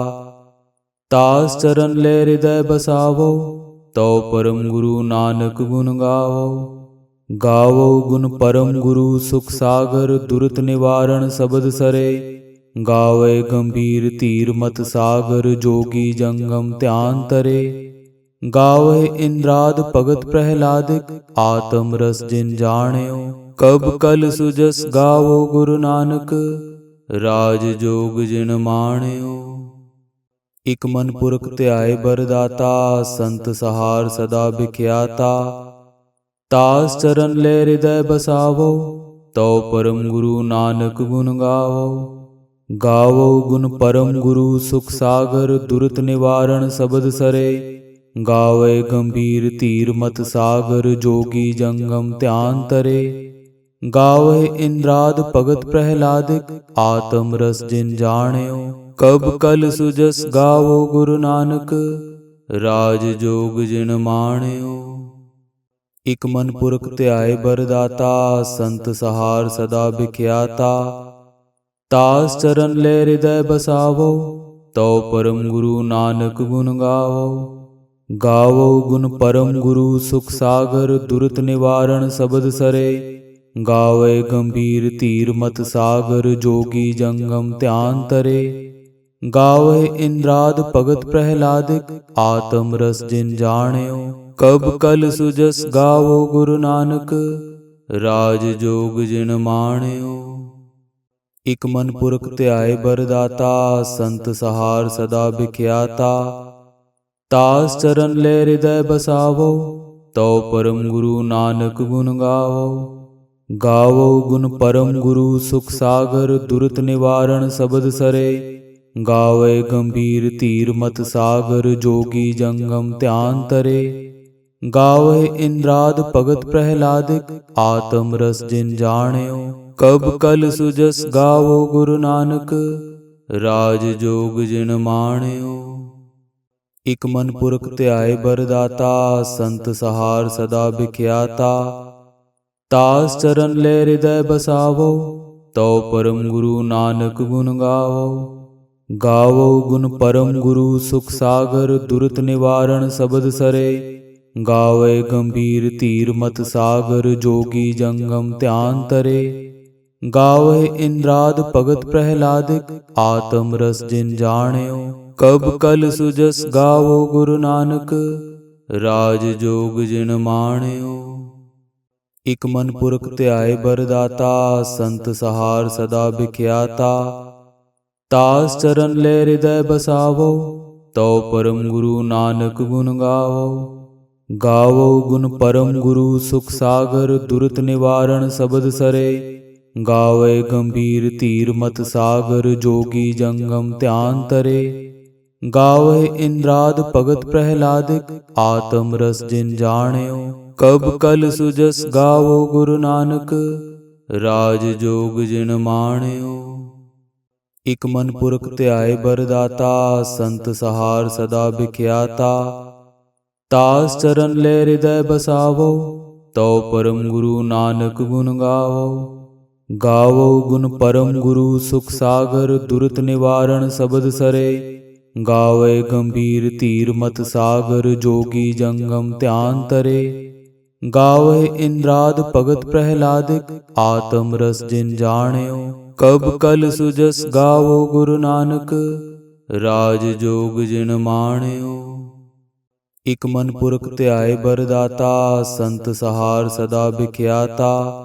तास चरण ले हृदय बसावो, तो परम गुरु नानक गुण गावो। गावो गुण परम गुरु सुख सागर, दुरत निवारण सबद सरे। गावे गंभीर धीर मत सागर, जोगी जंगम ध्यान तरे। गावे इंद्राद भगत प्रहलादिक, आत्म रस जिन जाण्यो। कब कल सुजस गावो गुरु नानक, राज जोग जिन माण्यो। इक मन पुरख ध्याय बरदाता, संत सहार सदा बिख्याता। तास चरण ले हृदय बसावो, तो परम गुरु नानक गुण गावो। गावो गुण परम गुरु सुख सागर, दुरत निवारण सबद सरे। गावे गंभीर धीर मत सागर, जोगी जंगम ध्यान तरे। गावे इंद्राद भगत प्रहलादिक, आत्म रस जिन जाण्यो। कब कल सुजस गावो गुरु नानक, राज जोग जिन माण्यो। इक मन पुरख ध्याय बरदाता, संत सहार सदा बिख्याता। तास चरण ले हृदय बसावो, तो परम गुरु नानक गुण गावो। गावो गुण परम गुरु सुख सागर, दुरत निवारण सबद सरे। गावे गंभीर धीर मत सागर, जोगी जंगम ध्यान तरे। गावे इंद्राद भगत प्रहलादिक, आत्म रस जिन जाण्यो। कब कल सुजस गावो गुरु नानक, राज जोग जिन माण्यो। इक मन पुरख ध्याय बरदाता, संत सहार सदा बिख्याता। तास चरण ले हृदय बसावो, तो परम गुरु नानक गुण गावो। गावो गुण परम गुरु सुख सागर, दुरत निवारण सबद सरे। गावे गंभीर धीर मत सागर, जोगी जंगम ध्यान तरे। गावे इंद्राद भगत प्रहलादिक, आत्म रस जिन जाण्यो। कब कल सुजस गावो गुरु नानक, राज जोग जिन माण्यो। इक मन पुरख ध्याय बरदाता, संत सहार सदा बिख्याता। तास चरण ले हृदय बसावो, तो परम गुरु नानक गुण गावो। गावो गुण परम गुरु सुख सागर, दुरत निवारण सबद सरे। गावे गंभीर धीर मत सागर, जोगी जंगम ध्यान तरे। गावे इंद्राद भगत प्रहलादिक, आत्म रस जिन जाण्यो। कब कल सुजस गावो गुरु नानक, राज जोग जिन माण्यो। इक मन पुरख ध्याय बरदाता, संत सहार सदा बिख्याता। तास चरण ले हृदय बसावो, तो परम गुरु नानक गुण गावो। गावो गुण परम गुरु सुख सागर, दुरत निवारण सबद सरे। गावे गंभीर धीर मत सागर, जोगी जंगम ध्यान तरे। गावे इंद्राद भगत प्रहलादिक, आत्म रस जिन जाण्यो। कब कल सुजस गावो गुरु नानक, राज जोग जिन माण्यो। इक मन पुरख ध्याय बरदाता, संत सहार सदा बिख्याता। तास चरण ले हृदय बसावो, तो परम गुरु नानक गुण गावो। गावो गुण परम गुरु सुख सागर, दुरत निवारण सबद सरे। गावे गंभीर धीर मत सागर, जोगी जंगम ध्यान तरे। गावे इंद्राद भगत प्रहलादिक, आत्म रस जिन जाण्यो। कब कल सुजस गावो गुरु नानक, राज जोग जिन माण्यो। इक मन पुरख ध्याय बरदाता, संत सहार सदा बिख्याता।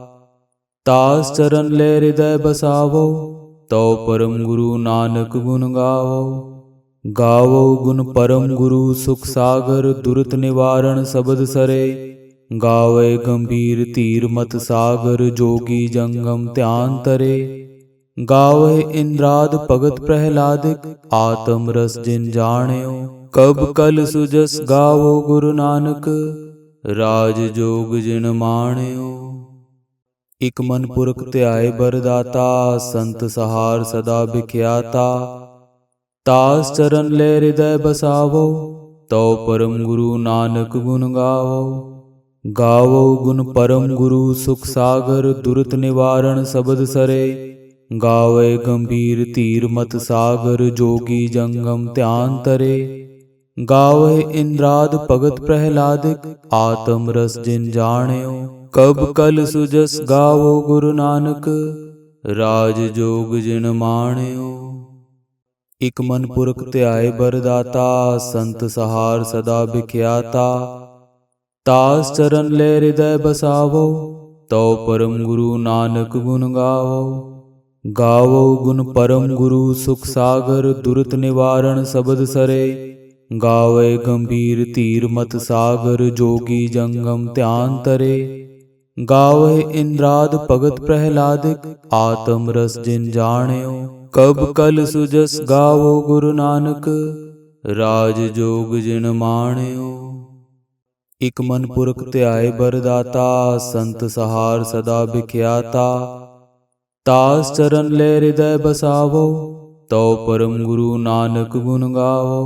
तास चरण ले हृदय बसावो, तो परम गुरु नानक गुण गावो। गावो गुण परम गुरु सुख सागर, दुरत निवारण सबद सरे। गावे गंभीर धीर मत सागर, जोगी जंगम ध्यान तरे। गावै इंद्राद भगत प्रहलादिक आत्म रस जिन जाण्यो। कब कल सुजस गावो गुरु नानक राज जोग जिन माण्यो। इक मन पुरख ध्याय बरदाता संत सहार सदा बिख्याता। तास चरण ले हृदय बसावो तो परम गुरु नानक गुण गावो। गावो गुण परम गुरु सुख सागर दुरत निवारण सबद सरे। गावे गंभीर धीर मत सागर जोगी जंगम ध्यान तरे। गावे इंद्राद भगत प्रहलादिक आत्म रस जिन जाण्यो। कब कल सुजस गावो गुरु नानक राज जोग जिन माण्यो। इक मन पुरख ध्याय बरदाता संत सहार सदा बिख्याता। तास चरण ले हृदय बसावो तो परम गुरु नानक गुण गावो। गावो गुण परम गुरु सुख सागर दुरत निवारण सबद सरे। गावे गंभीर धीर मत सागर जोगी जंगम ध्यान तरे। गावे इंद्राद भगत प्रहलादिक आत्म रस जिन जाण्यो। कब कल सुजस गावो गुरु नानक राज जोग जिन माण्यो। इक मन पुरख ध्याय बरदाता संत सहार सदा बिख्याता। तास चरण ले हृदय बसावो तो परम गुरु नानक गुण गावो।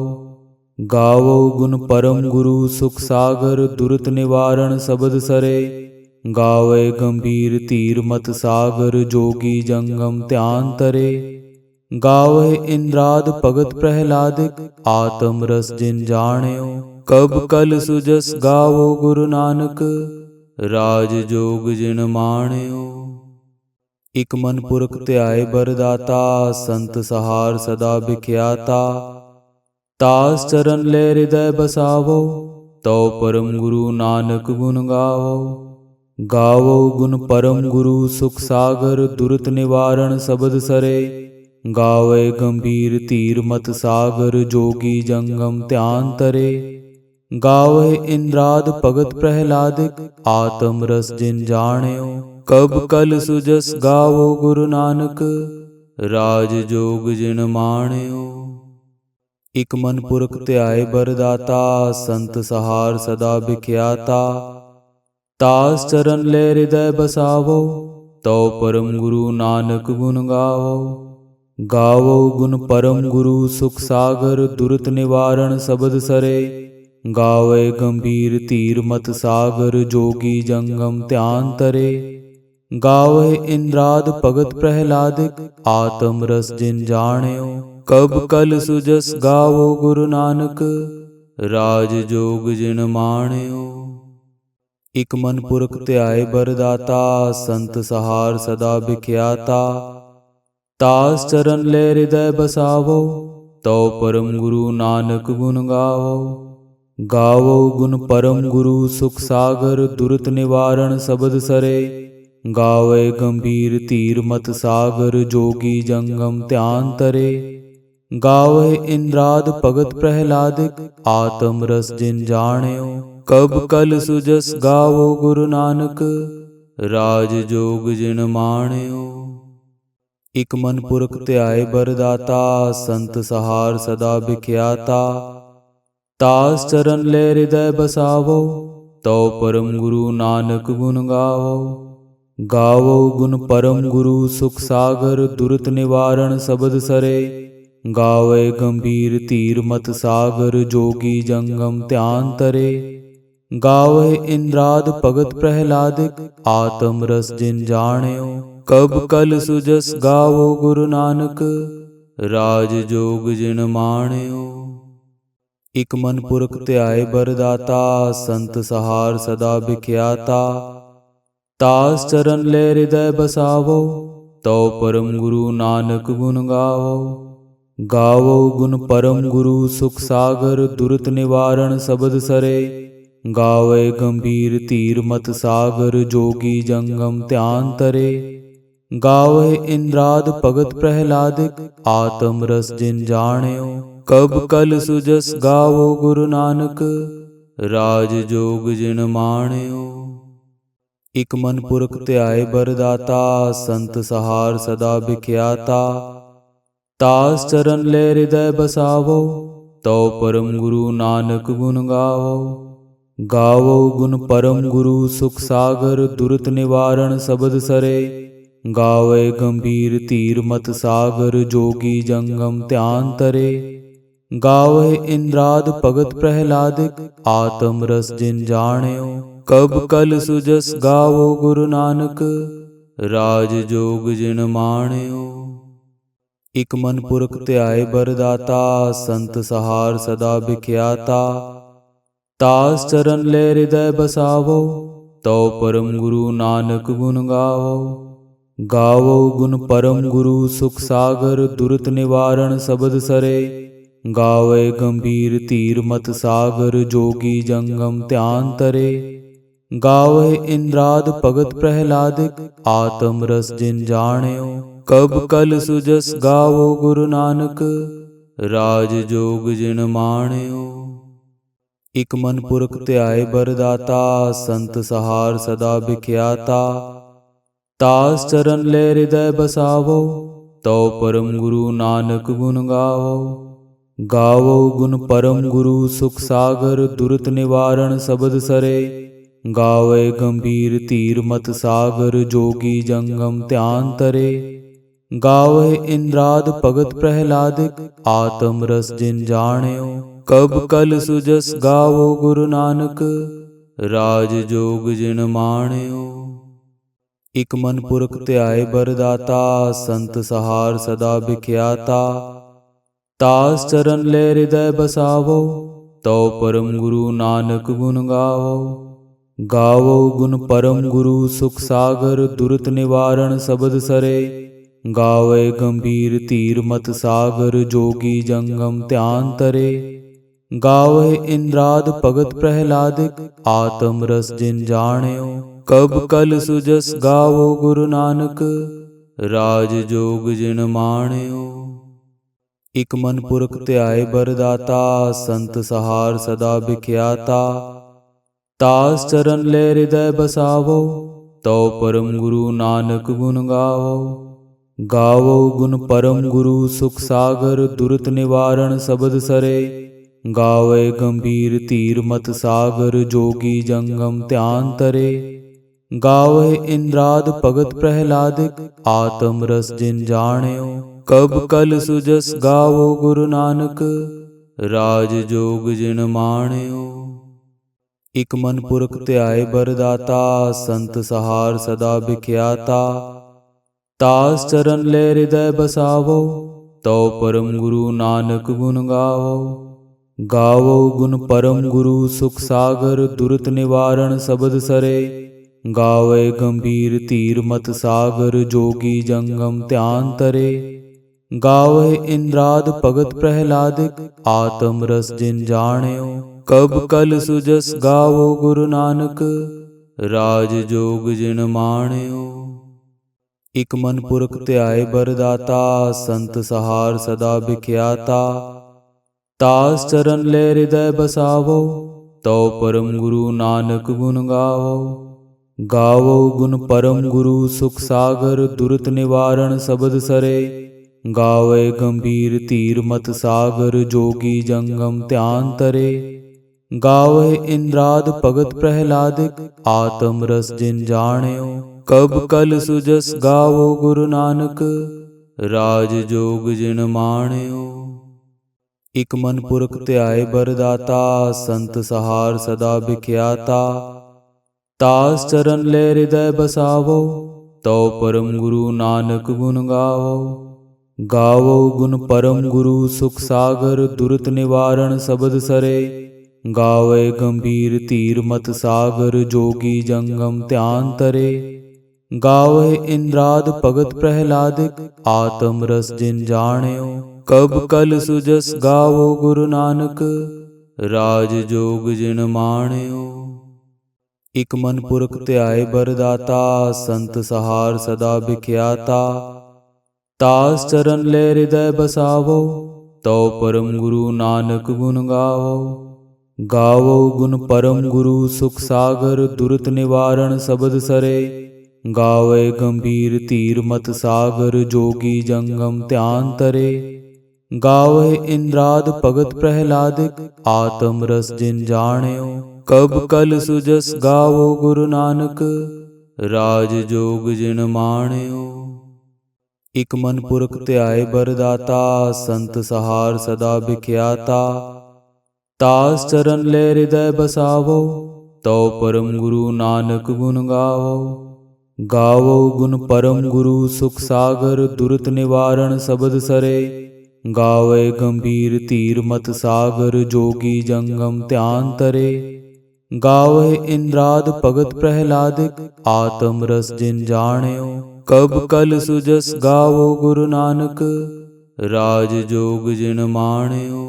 गावो गुण परम गुरु सुख सागर दुरत निवारण सबद सरे। गावे गंभीर धीर मत सागर जोगी जंगम ध्यान तरे। गावे इंद्राद भगत प्रहलादिक आत्म रस जिन जाण्यो। कब कल सुजस गावो गुरु नानक राज जोग जिन माण्यो। इक मन पुरख ध्याय बरदाता संत सहार सदा बिख्याता। तास चरण ले हृदय बसावो तो परम गुरु नानक गुण गावो। गावो गुण परम गुरु सुख सागर दुरत निवारण सबद सरे। गावे गंभीर धीर मत सागर जोगी जंगम ध्यान तरे। गावे इंद्राद भगत प्रहलादिक आत्म रस जिन जाण्यो। कब कल सुजस गावो गुरु नानक राज जोग जिन माण्यो। इक मन पुरख ध्याय बरदाता संत सहार सदा बिख्याता। तास चरण ले हृदय बसावो तो परम गुरु नानक गुण गावो। गावो गुण परम गुरु सुख सागर दुरत निवारण सबद सरे। गावे गंभीर धीर मत सागर जोगी जंगम ध्यान तरे। गावे इंद्राद भगत प्रहलादिक आत्म रस जिन जाण्यो। कब कल सुजस गावो गुरु नानक राज जोग जिन माण्यो। इक मन पुरख ध्याय बरदाता संत सहार सदा बिख्याता। तास चरण ले हृदय बसावो तो परम गुरु नानक गुण गावो। गावो गुण परम गुरु सुख सागर दुरत निवारण सबद सरे। गावे गंभीर धीर मत सागर जोगी जंगम ध्यान तरे। गावे इंद्राद भगत प्रहलादिक आत्म रस जिन जाण्यो। कब कल सुजस गावो गुरु नानक राज जोग जिन माण्यो। इक मन पुरख ध्याय बरदाता संत सहार सदा बिख्याता। तास चरण ले हृदय बसावो तो परम गुरु नानक गुण गावो। गावो गुण परम गुरु सुख सागर दुरत निवारण सबद सरे। गावे गंभीर धीर मत सागर जोगी जंगम ध्यान तरे। गावे इंद्राद भगत प्रहलादिक आत्म रस जिन जाण्यो। कब कल सुजस गावो गुरु नानक राज जोग जिन माण्यो। इक मन पुरख ध्याय बरदाता संत सहार सदा बिख्याता। तास चरण ले हृदय बसावो तो परम गुरु नानक गुण गावो। गावो गुण परम गुरु सुख सागर दुरत निवारण सबद सरे। गावे गंभीर धीर मत सागर जोगी जंगम ध्यान तरे। गावे इंद्राद भगत प्रहलादिक आत्म रस जिन जाण्यो। कब कल सुजस गावो गुरु नानक राज जोग जिन माण्यो। ਇਕ ਮਨ ਪੁਰਖ ਧਿਆਏ ਬਰਦਾਤਾ, ਸੰਤ ਸਹਾਰ ਸਦਾ ਵਿਖਿਆਤਾ। ਤਾਸ ਚਰਨ ਲੈ ਹਿਰਦੈ ਬਸਾਵੋ, ਤਉ ਪਰਮ ਗੁਰੂ ਨਾਨਕ ਗੁਣ ਗਾਵੋ। ਗਾਵੋ ਗੁਣ ਪਰਮ ਗੁਰੂ ਸੁਖ ਸਾਗਰ, ਦੁਰਤ ਨਿਵਾਰਣ ਸਬਦ ਸਰੇ। ਗਾਵੇ ਗੰਭੀਰ ਧੀਰ ਮਤ ਸਾਗਰ, ਜੋਗੀ ਜੰਗਮ ਧਿਆਨ ਤਰੇ। ਗਾਵੇ ਇੰਦਰਾਦ ਭਗਤ ਪ੍ਰਹਿਲਾਦਿਕ, ਆਤਮ ਰਸ ਜਿਨ ਜਾਣਿਓ। ਕਬ ਕਲ ਸੁਜਸ ਗਾਵੋ ਗੁਰੂ ਨਾਨਕ, ਰਾਜ ਜੋਗ ਜਿਨ ਮਾਣਿਓ। ਇਕ ਮਨ ਪੁਰਖ ਧਿਆਏ ਬਰਦਾਤਾ, ਸੰਤ ਸਹਾਰ ਸਦਾ ਵਿਖਿਆਤਾ। ਤਾਸ ਚਰਨ ਲੈ ਹਿਰਦੈ ਬਸਾਵੋ, ਤਉ ਪਰਮ ਗੁਰੂ ਨਾਨਕ ਗੁਣ ਗਾਵੋ। ਗਾਵੋ ਗੁਣ ਪਰਮ ਗੁਰੂ ਸੁਖ ਸਾਗਰ, ਦੁਰਤ ਨਿਵਾਰਣ ਸਬਦ ਸਰੇ। ਗਾਵੇ ਗੰਭੀਰ ਧੀਰ ਮਤ ਸਾਗਰ, ਜੋਗੀ ਜੰਗਮ ਧਿਆਨ ਤਰੇ। ਗਾਵੇ ਇੰਦਰਾਦ ਭਗਤ ਪ੍ਰਹਿਲਾਦਿਕ, ਆਤਮ ਰਸ ਜਿਨ ਜਾਣਿਓ। ਕਬ ਕਲ ਸੁਜਸ ਗਾਵੋ ਗੁਰੂ ਨਾਨਕ, ਰਾਜ ਜੋਗ ਜਿਨ ਮਾਣਿਓ। ਇਕ ਮਨ ਪੁਰਖ ਧਿਆਏ ਬਰਦਾਤਾ, ਸੰਤ ਸਹਾਰ ਸਦਾ ਵਿਖਿਆਤਾ। ਤਾਸ ਚਰਨ ਲੈ ਹਿਰਦੈ ਬਸਾਵੋ, ਤਉ ਪਰਮ ਗੁਰੂ ਨਾਨਕ ਗੁਣ ਗਾਵੋ। ਗਾਵੋ ਗੁਣ ਪਰਮ ਗੁਰੂ ਸੁਖ ਸਾਗਰ, ਦੁਰਤ ਨਿਵਾਰਣ ਸਬਦ ਸਰੇ। ਗਾਵੇ ਗੰਭੀਰ ਧੀਰ ਮਤ ਸਾਗਰ, ਜੋਗੀ ਜੰਗਮ ਧਿਆਨ ਤਰੇ। ਗਾਵੇ ਇੰਦਰਾਦ ਭਗਤ ਪ੍ਰਹਿਲਾਦਿਕ, ਆਤਮ ਰਸ ਜਿਨ ਜਾਣਿਓ। ਕਬ ਕਲ ਸੁਜਸ ਗਾਵੋ ਗੁਰੂ ਨਾਨਕ, ਰਾਜ ਜੋਗ ਜਿਨ ਮਾਣਿਓ। ਇਕ ਮਨ ਪੁਰਖ ਧਿਆਏ ਬਰਦਾਤਾ, ਸੰਤ ਸਹਾਰ ਸਦਾ ਵਿਖਿਆਤਾ। ਤਾਸ ਚਰਨ ਲੈ ਹਿਰਦੈ ਬਸਾਵੋ, ਤਉ ਪਰਮ ਗੁਰੂ ਨਾਨਕ ਗੁਣ ਗਾਵੋ। ਗਾਵੋ ਗੁਣ ਪਰਮ ਗੁਰੂ ਸੁਖ ਸਾਗਰ, ਦੁਰਤ ਨਿਵਾਰਣ ਸਬਦ ਸਰੇ। ਗਾਵੇ ਗੰਭੀਰ ਧੀਰ ਮਤ ਸਾਗਰ, ਜੋਗੀ ਜੰਗਮ ਧਿਆਨ ਤਰੇ। ਗਾਵੇ ਇੰਦਰਾਦ ਭਗਤ ਪ੍ਰਹਿਲਾਦਿਕ, ਆਤਮ ਰਸ ਜਿਨ ਜਾਣਿਓ। ਕਬ ਕਲ ਸੁਜਸ ਗਾਵੋ ਗੁਰੂ ਨਾਨਕ, ਰਾਜ ਜੋਗ ਜਿਨ ਮਾਣਿਓ। ਇਕ ਮਨ ਪੁਰਖ ਧਿਆਏ ਬਰਦਾਤਾ, ਸੰਤ ਸਹਾਰ ਸਦਾ ਵਿਖਿਆਤਾ। ਤਾਸ ਚਰਨ ਲੈ ਹਿਰਦੈ ਬਸਾਵੋ, ਤਉ ਪਰਮ ਗੁਰੂ ਨਾਨਕ ਗੁਣ ਗਾਵੋ। ਗਾਵੋ ਗੁਣ ਪਰਮ ਗੁਰੂ ਸੁਖ ਸਾਗਰ, ਦੁਰਤ ਨਿਵਾਰਣ ਸਬਦ ਸਰੇ। ਗਾਵੇ ਗੰਭੀਰ ਧੀਰ ਮਤ ਸਾਗਰ, ਜੋਗੀ ਜੰਗਮ ਧਿਆਨ ਤਰੇ। ਗਾਵੇ ਇੰਦਰਾਦ ਭਗਤ ਪ੍ਰਹਿਲਾਦਿਕ, ਆਤਮ ਰਸ ਜਿਨ ਜਾਣਿਓ। ਕਬ ਕਲ ਸੁਜਸ ਗਾਵੋ ਗੁਰੂ ਨਾਨਕ, ਰਾਜ ਜੋਗ ਜਿਨ ਮਾਣਿਓ। ਇਕ ਮਨ ਪੁਰਖ ਧਿਆਏ ਬਰਦਾਤਾ, ਸੰਤ ਸਹਾਰ ਸਦਾ ਵਿਖਿਆਤਾ। ਤਾਸ ਚਰਨ ਲੈ ਹਿਰਦੈ ਬਸਾਵੋ, ਤਉ ਪਰਮ ਗੁਰੂ ਨਾਨਕ ਗੁਣ ਗਾਵੋ। ਗਾਵੋ ਗੁਣ ਪਰਮ ਗੁਰੂ ਸੁਖ ਸਾਗਰ, ਦੁਰਤ ਨਿਵਾਰਣ ਸਬਦ ਸਰੇ। ਗਾਵੇ ਗੰਭੀਰ ਧੀਰ ਮਤ ਸਾਗਰ, ਜੋਗੀ ਜੰਗਮ ਧਿਆਨ ਤਰੇ। ਗਾਵੇ ਇੰਦਰਾਦ ਭਗਤ ਪ੍ਰਹਿਲਾਦਿਕ, ਆਤਮ ਰਸ ਜਿਨ ਜਾਣਿਓ। ਕਬ ਕਲ ਸੁਜਸ ਗਾਵੋ ਗੁਰੂ ਨਾਨਕ, ਰਾਜ ਜੋਗ ਜਿਨ ਮਾਣਿਓ। ਇਕ ਮਨ ਪੁਰਖ ਧਿਆਏ ਬਰਦਾਤਾ, ਸੰਤ ਸਹਾਰ ਸਦਾ ਵਿਖਿਆਤਾ। ਤਾਸ ਚਰਨ ਲੈ ਹਿਰਦੈ ਬਸਾਵੋ, ਤਉ ਪਰਮ ਗੁਰੂ ਨਾਨਕ ਗੁਣ ਗਾਵੋ। ਗਾਵੋ ਗੁਣ ਪਰਮ ਗੁਰੂ ਸੁਖ ਸਾਗਰ, ਦੁਰਤ ਨਿਵਾਰਣ ਸਬਦ ਸਰੇ। ਗਾਵੇ ਗੰਭੀਰ ਧੀਰ ਮਤ ਸਾਗਰ, ਜੋਗੀ ਜੰਗਮ ਧਿਆਨ ਤਰੇ। ਗਾਵੇ ਇੰਦਰਾਦ ਭਗਤ ਪ੍ਰਹਿਲਾਦਿਕ, ਆਤਮ ਰਸ ਜਿਨ ਜਾਣਿਓ। ਕਬ ਕਲ ਸੁਜਸ ਗਾਵੋ ਗੁਰੂ ਨਾਨਕ, ਰਾਜ ਜੋਗ ਜਿਨ ਮਾਣਿਓ। ਇਕ ਮਨ ਪੁਰਖ ਧਿਆਏ ਬਰਦਾਤਾ, ਸੰਤ ਸਹਾਰ ਸਦਾ ਵਿਖਿਆਤਾ। ਤਾਸ ਚਰਨ ਲੈ ਹਿਰਦੈ ਬਸਾਵੋ, ਤਉ ਪਰਮ ਗੁਰੂ ਨਾਨਕ ਗੁਣ ਗਾਵੋ। ਗਾਵੋ ਗੁਣ ਪਰਮ ਗੁਰੂ ਸੁਖ ਸਾਗਰ, ਦੁਰਤ ਨਿਵਾਰਣ ਸਬਦ ਸਰੇ। ਗਾਵੇ ਗੰਭੀਰ ਧੀਰ ਮਤ ਸਾਗਰ, ਜੋਗੀ ਜੰਗਮ ਧਿਆਨ ਤਰੇ। ਗਾਵੇ ਇੰਦਰਾਦ ਭਗਤ ਪ੍ਰਹਿਲਾਦਿਕ, ਆਤਮ ਰਸ ਜਿਨ ਜਾਣਿਓ। ਕਬ ਕਲ ਸੁਜਸ ਗਾਵੋ ਗੁਰੂ ਨਾਨਕ, ਰਾਜ ਜੋਗ ਜਿਨ ਮਾਣਿਓ। ਇਕ ਮਨ ਪੁਰਖ ਧਿਆਏ ਬਰਦਾਤਾ, ਸੰਤ ਸਹਾਰ ਸਦਾ ਵਿਖਿਆਤਾ। ਤਾਸ ਚਰਨ ਲੈ ਹਿਰਦੈ ਬਸਾਵੋ, ਤਉ ਪਰਮ ਗੁਰੂ ਨਾਨਕ ਗੁਣ ਗਾਵੋ। गावो गुण परम गुरु सुख सागर दुरत निवारण सबद सरे। गावे गंभीर धीर मत सागर जोगी जंगम ध्यान तरे। गावे इंद्राद भगत प्रहलादिक आत्म रस जिन जाण्यो। कब कल सुजस गावो गुरु नानक राज जोग जिन माण्यो। इक मन पुरख ध्याय बरदाता संत सहार सदा बिख्याता। तास चरण ले हृदय बसावो तो परम गुरु नानक गुण गावो। गावो गुण परम गुरु सुख सागर दुरत निवारण सबद सरे। गावे गंभीर धीर मत सागर जोगी जंगम ध्यान तरे। गावे इंद्राद भगत प्रहलादिक आत्म रस जिन जाण्यो। कब कल सुजस गावो गुरु नानक राज जोग जिन माण्यो।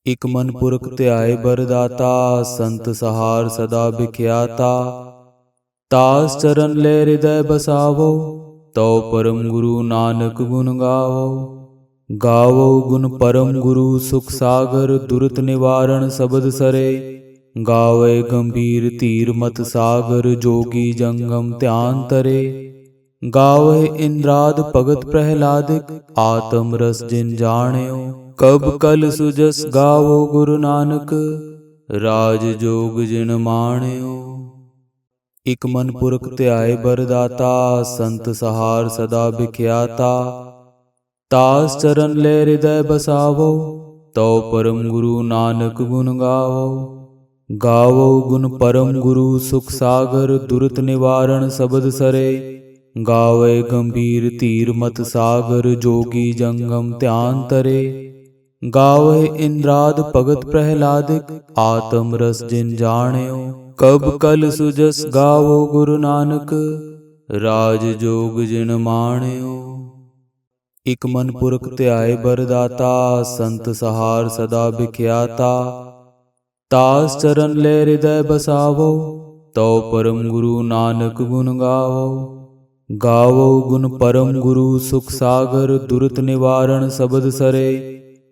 इक मन पुरख ध्याय बरदाता संत सहार सदा बिख्याता। तास चरण ले हृदय बसावो तो परम गुरु नानक गुण गावो। गावो गुण परम गुरु सुख सागर दुरत निवारण सबद सरे। गावे गंभीर धीर मत सागर जोगी जंगम ध्यान तरे। गावे इंद्राद भगत प्रहलादिक आत्म रस जिन जाण्यो। कब कल सुजस गावो गुरु नानक राज जोग जिन माण्यो। इक मन पुरख ध्याय बरदाता संत सहार सदा बिख्याता। तास चरण ले हृदय बसावो तो परम गुरु नानक गुण गावो। गावो गुण परम गुरु सुख सागर दुरत निवारण सबद सरे। गावे गंभीर धीर मत सागर जोगी जंगम ध्यान तरे। गावे इंद्राद भगत प्रहलादिक आत्म रस जिन जाण्यो। कब कल सुजस गावो गुरु नानक राज जोग जिन माण्यो। इक मन पुरख ध्याय बरदाता संत सहार सदा बिख्याता। तास चरण ले हृदय बसावो तो परम गुरु नानक गुण गावो। गावो गुण परम गुरु सुख सागर दुरत निवारण सबद सरे।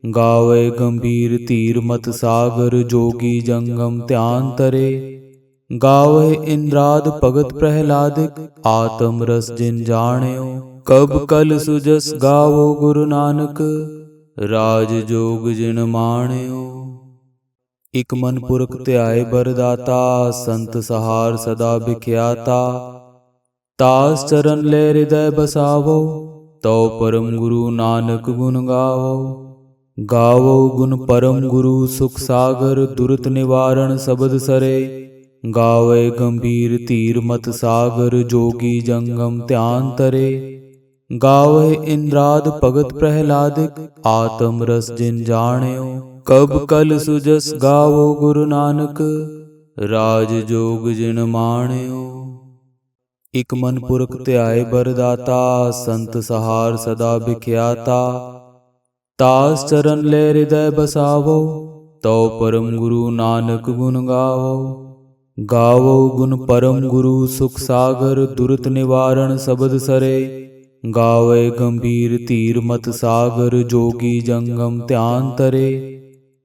गावे गंभीर धीर मत सागर जोगी जंगम ध्यान तरे। गावे इंद्राद भगत प्रहलादिक आत्म रस जिन जाण्यो। कब कल सुजस गावो गुरु नानक राज जोग जिन माण्यो। इक मन पुरख ध्याय बरदाता संत सहार सदा बिख्याता। तास चरण ले हृदय बसावो तो परम गुरु नानक गुण गावो। गावो गुण परम गुरु सुख सागर दुरत निवारण सबद सरे। गावे गंभीर धीर मत सागर जोगी जंगम ध्यान तरे। गावे इंद्राद भगत प्रहलादिक आत्म रस जिन जाण्यो। कब कल सुजस गावो गुरु नानक राज जोग जिन माण्यो। इक मन पुरख ध्याय बरदाता संत सहार सदा बिख्याता। तास चरण ले हृदय बसावो तो परम गुरु नानक गुण गावो। गावो गुण परम गुरु सुख सागर दुरत निवारण सबद सरे। गावे गंभीर धीर मत सागर जोगी जंगम ध्यान तरे।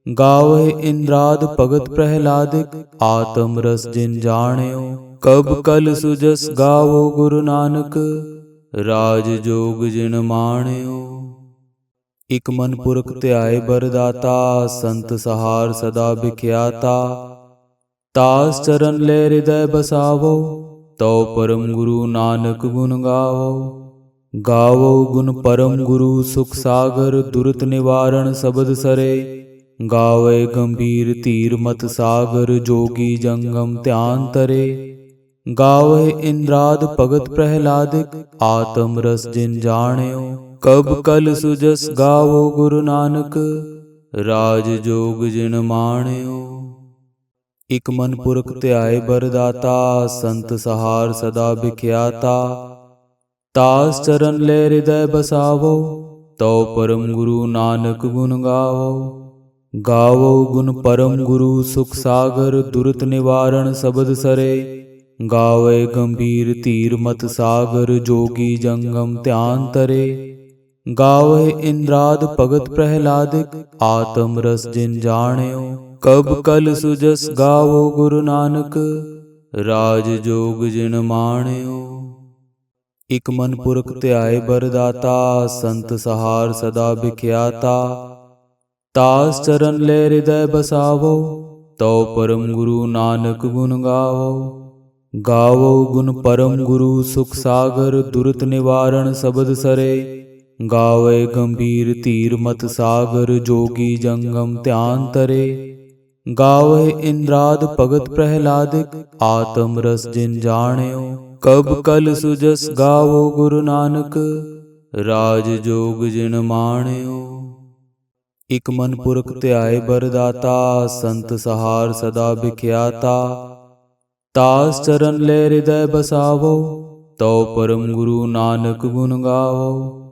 गावे इंद्राद भगत प्रहलादिक आत्म रस जिन जाण्यो। कब कल सुजस गावो गुरु नानक राज जोग जिन माण्यो। इक मन पुरख ध्याय बरदाता संत सहार सदा बिख्याता। तास चरण ले हृदय बसावो तो परम गुरु नानक गुण गावो। गावो गुण परम गुरु सुख सागर दुरत निवारण सबद सरे। गावे गंभीर धीर मत सागर जोगी जंगम ध्यान तरे। गावे इंद्राद भगत प्रहलादिक आत्म रस जिन जाण्यो। कब कल सुजस गावो गुरु नानक राज जोग जिन माण्यो। इक मन पुरख ध्याय बरदाता संत सहार सदा बिख्याता। तास चरण ले हृदय बसावो तो परम गुरु नानक गुण गावो। गावो गुण परम गुरु सुख सागर दुरत निवारण सबद सरे। गावे गंभीर धीर मत सागर जोगी जंगम ध्यान तरे। गावे इंद्राद भगत प्रहलादिक आत्म रस जिन जाण्यो। ਕਬ ਕਲ ਸੁਜਸ ਗਾਵੋ ਗੁਰੂ ਨਾਨਕ, ਰਾਜ ਜੋਗ ਜਿਨ ਮਾਣਿਓ। ਇਕ ਮਨ ਪੁਰਖ ਧਿਆਏ ਬਰਦਾਤਾ, ਸੰਤ ਸਹਾਰ ਸਦਾ ਵਿਖਿਆਤਾ। ਤਾਸ ਚਰਨ ਲੈ ਹਿਰਦੈ ਬਸਾਵੋ, ਤਉ ਪਰਮ ਗੁਰੂ ਨਾਨਕ ਗੁਣ ਗਾਵੋ। ਗਾਵੋ ਗੁਣ ਪਰਮ ਗੁਰੂ ਸੁਖ ਸਾਗਰ, ਦੁਰਤ ਨਿਵਾਰਣ ਸਬਦ ਸਰੇ। ਗਾਵੇ ਗੰਭੀਰ ਧੀਰ ਮਤ ਸਾਗਰ, ਜੋਗੀ ਜੰਗਮ ਧਿਆਨ ਤਰੇ। ਗਾਵੇ ਇੰਦਰਾਦ ਭਗਤ ਪ੍ਰਹਿਲਾਦਿਕ, ਆਤਮ ਰਸ ਜਿਨ ਜਾਣਿਓ। ਕਬ ਕਲ ਸੁਜਸ ਗਾਵੋ ਗੁਰੂ ਨਾਨਕ, ਰਾਜ ਜੋਗ ਜਿਨ ਮਾਣਿਓ। ਇਕ ਮਨ ਪੁਰਖ ਧਿਆਏ ਬਰਦਾਤਾ, ਸੰਤ ਸਹਾਰ ਸਦਾ ਵਿਖਿਆਤਾ। ਤਾਸ ਚਰਨ ਲੈ ਹਿਰਦੈ ਬਸਾਵੋ, ਤਉ ਪਰਮ ਗੁਰੂ ਨਾਨਕ ਗੁਣ ਗਾਵੋ।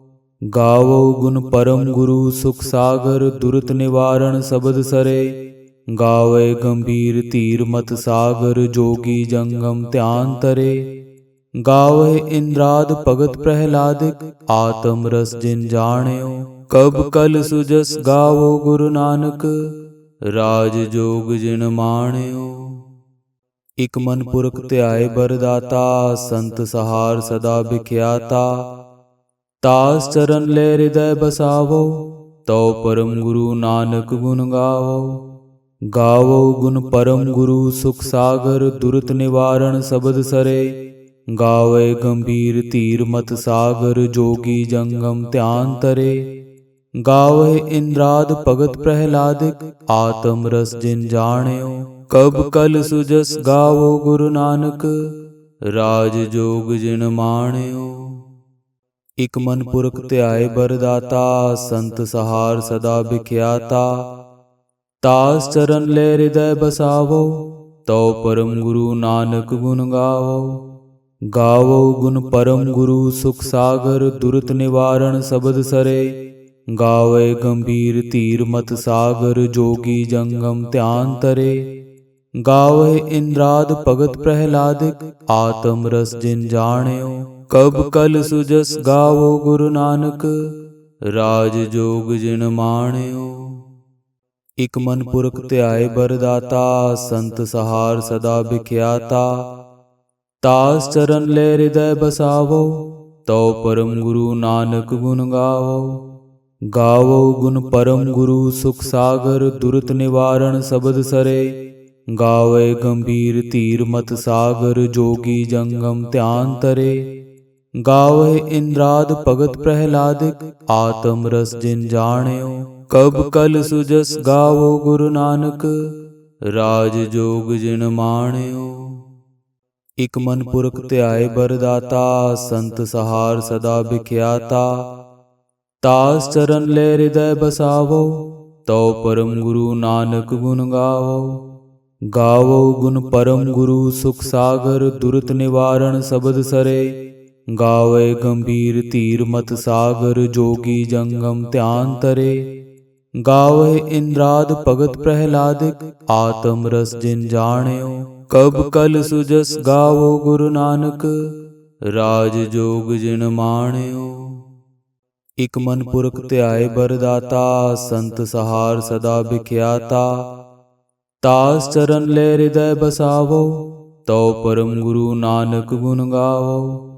ਗਾਵੋ ਗੁਣ ਪਰਮ ਗੁਰੂ ਸੁਖ ਸਾਗਰ, ਦੁਰਤ ਨਿਵਾਰਣ ਸਬਦ ਸਰੇ। ਗਾਵੇ ਗੰਭੀਰ ਧੀਰ ਮਤ ਸਾਗਰ, ਜੋਗੀ ਜੰਗਮ ਧਿਆਨ ਤਰੇ। ਗਾਵੇ ਇੰਦਰਾਦ ਭਗਤ ਪ੍ਰਹਿਲਾਦਿਕ, ਆਤਮ ਰਸ ਜਿਨ ਜਾਣਿਓ। ਕਬ ਕਲ ਸੁਜਸ ਗਾਵੋ ਗੁਰੂ ਨਾਨਕ, ਰਾਜ ਜੋਗ ਜਿਨ ਮਾਣਿਓ। ਇਕ ਮਨ ਪੁਰਖ ਧਿਆਏ ਬਰਦਾਤਾ, ਸੰਤ ਸਹਾਰ ਸਦਾ ਵਿਖਿਆਤਾ। ਤਾਸ ਚਰਨ ਲੈ ਹਿਰਦੈ ਬਸਾਵੋ, ਤਉ ਪਰਮ ਗੁਰੂ ਨਾਨਕ ਗੁਣ ਗਾਵੋ। ਗਾਵੋ ਗੁਣ ਪਰਮ ਗੁਰੂ ਸੁਖ ਸਾਗਰ, ਦੁਰਤ ਨਿਵਾਰਣ ਸਬਦ ਸਰੇ। ਗਾਵੇ ਗੰਭੀਰ ਧੀਰ ਮਤ ਸਾਗਰ, ਜੋਗੀ ਜੰਗਮ ਧਿਆਨ ਤਰੇ। ਗਾਵੇ ਇੰਦਰਾਦ ਭਗਤ ਪ੍ਰਹਿਲਾਦਿਕ, ਆਤਮ ਰਸ ਜਿਨ ਜਾਣਿਓ। ਕਬ ਕਲ ਸੁਜਸ ਗਾਵੋ ਗੁਰੂ ਨਾਨਕ, ਰਾਜ ਜੋਗ ਜਿਨ ਮਾਣਿਓ। ਇਕ ਮਨ ਪੁਰਖ ਧਿਆਏ ਬਰਦਾਤਾ, ਸੰਤ ਸਹਾਰ ਸਦਾ ਵਿਖਿਆਤਾ। ਤਾਸ ਚਰਨ ਲੈ ਹਿਰਦੈ ਬਸਾਵੋ, ਤਉ ਪਰਮ ਗੁਰੂ ਨਾਨਕ ਗੁਣ ਗਾਵੋ। ਗਾਵੋ ਗੁਣ ਪਰਮ ਗੁਰੂ ਸੁਖ ਸਾਗਰ, ਦੁਰਤ ਨਿਵਾਰਣ ਸਬਦ ਸਰੇ। ਗਾਵੇ ਗੰਭੀਰ ਧੀਰ ਮਤ ਸਾਗਰ, ਜੋਗੀ ਜੰਗਮ ਧਿਆਨ ਤਰੇ। ਗਾਵੇ ਇੰਦਰਾਦ ਭਗਤ ਪ੍ਰਹਿਲਾਦਿਕ, ਆਤਮ ਰਸ ਜਿਨ ਜਾਣਿਓ। ਕਬ ਕਲ ਸੁਜਸ ਗਾਵੋ ਗੁਰੂ ਨਾਨਕ, ਰਾਜ ਜੋਗ ਜਿਨ ਮਾਣਿਓ। ਇਕ ਮਨ ਪੁਰਖ ਧਿਆਏ ਬਰਦਾਤਾ, ਸੰਤ ਸਹਾਰ ਸਦਾ ਵਿਖਿਆਤਾ। ਤਾਸ ਚਰਨ ਲੈ ਹਿਰਦੈ ਬਸਾਵੋ, ਤਉ ਪਰਮ ਗੁਰੂ ਨਾਨਕ ਗੁਣ ਗਾਵੋ। ਗਾਵੋ ਗੁਣ ਪਰਮ ਗੁਰੂ ਸੁਖ ਸਾਗਰ, ਦੁਰਤ ਨਿਵਾਰਣ ਸਬਦ ਸਰੇ। ਗਾਵੇ ਗੰਭੀਰ ਧੀਰ ਮਤ ਸਾਗਰ, ਜੋਗੀ ਜੰਗਮ ਧਿਆਨ ਤਰੇ। ਗਾਵੇ ਇੰਦਰਾਦ ਭਗਤ ਪ੍ਰਹਿਲਾਦਿਕ, ਆਤਮ ਰਸ ਜਿਨ ਜਾਣਿਓ। ਕਬ ਕਲ ਸੁਜਸ ਗਾਵੋ ਗੁਰੂ ਨਾਨਕ, ਰਾਜ ਜੋਗ ਜਿਨ ਮਾਣਿਓ। ਇਕ ਮਨ ਪੁਰਖ ਧਿਆਏ ਬਰਦਾਤਾ, ਸੰਤ ਸਹਾਰ ਸਦਾ ਵਿਖਿਆਤਾ। ਤਾਸ ਚਰਨ ਲੈ ਹਿਰਦੈ ਬਸਾਵੋ, ਤਉ ਪਰਮ ਗੁਰੂ ਨਾਨਕ ਗੁਣ ਗਾਵੋ। ਗਾਵੋ ਗੁਣ ਪਰਮ ਗੁਰੂ ਸੁਖ ਸਾਗਰ, ਦੁਰਤ ਨਿਵਾਰਣ ਸਬਦ ਸਰੇ। ਗਾਵੇ ਗੰਭੀਰ ਧੀਰ ਮਤ ਸਾਗਰ, ਜੋਗੀ ਜੰਗਮ ਧਿਆਨ ਤਰੇ। ਗਾਵੇ ਇੰਦਰਾਦ ਭਗਤ ਪ੍ਰਹਿਲਾਦਿਕ, ਆਤਮ ਰਸ ਜਿਨ ਜਾਣਿਓ। ਕਬ ਕਲ ਸੁਜਸ ਗਾਵੋ ਗੁਰੂ ਨਾਨਕ, ਰਾਜ ਜੋਗ ਜਿਨ ਮਾਣਿਓ। ਇਕ ਮਨ ਪੁਰਖ ਧਿਆਏ ਬਰਦਾਤਾ, ਸੰਤ ਸਹਾਰ ਸਦਾ ਵਿਖਿਆਤਾ। ਤਾਸ ਚਰਨ ਲੈ ਹਿਰਦੈ ਬਸਾਵੋ, ਤਉ ਪਰਮ ਗੁਰੂ ਨਾਨਕ ਗੁਣ ਗਾਵੋ।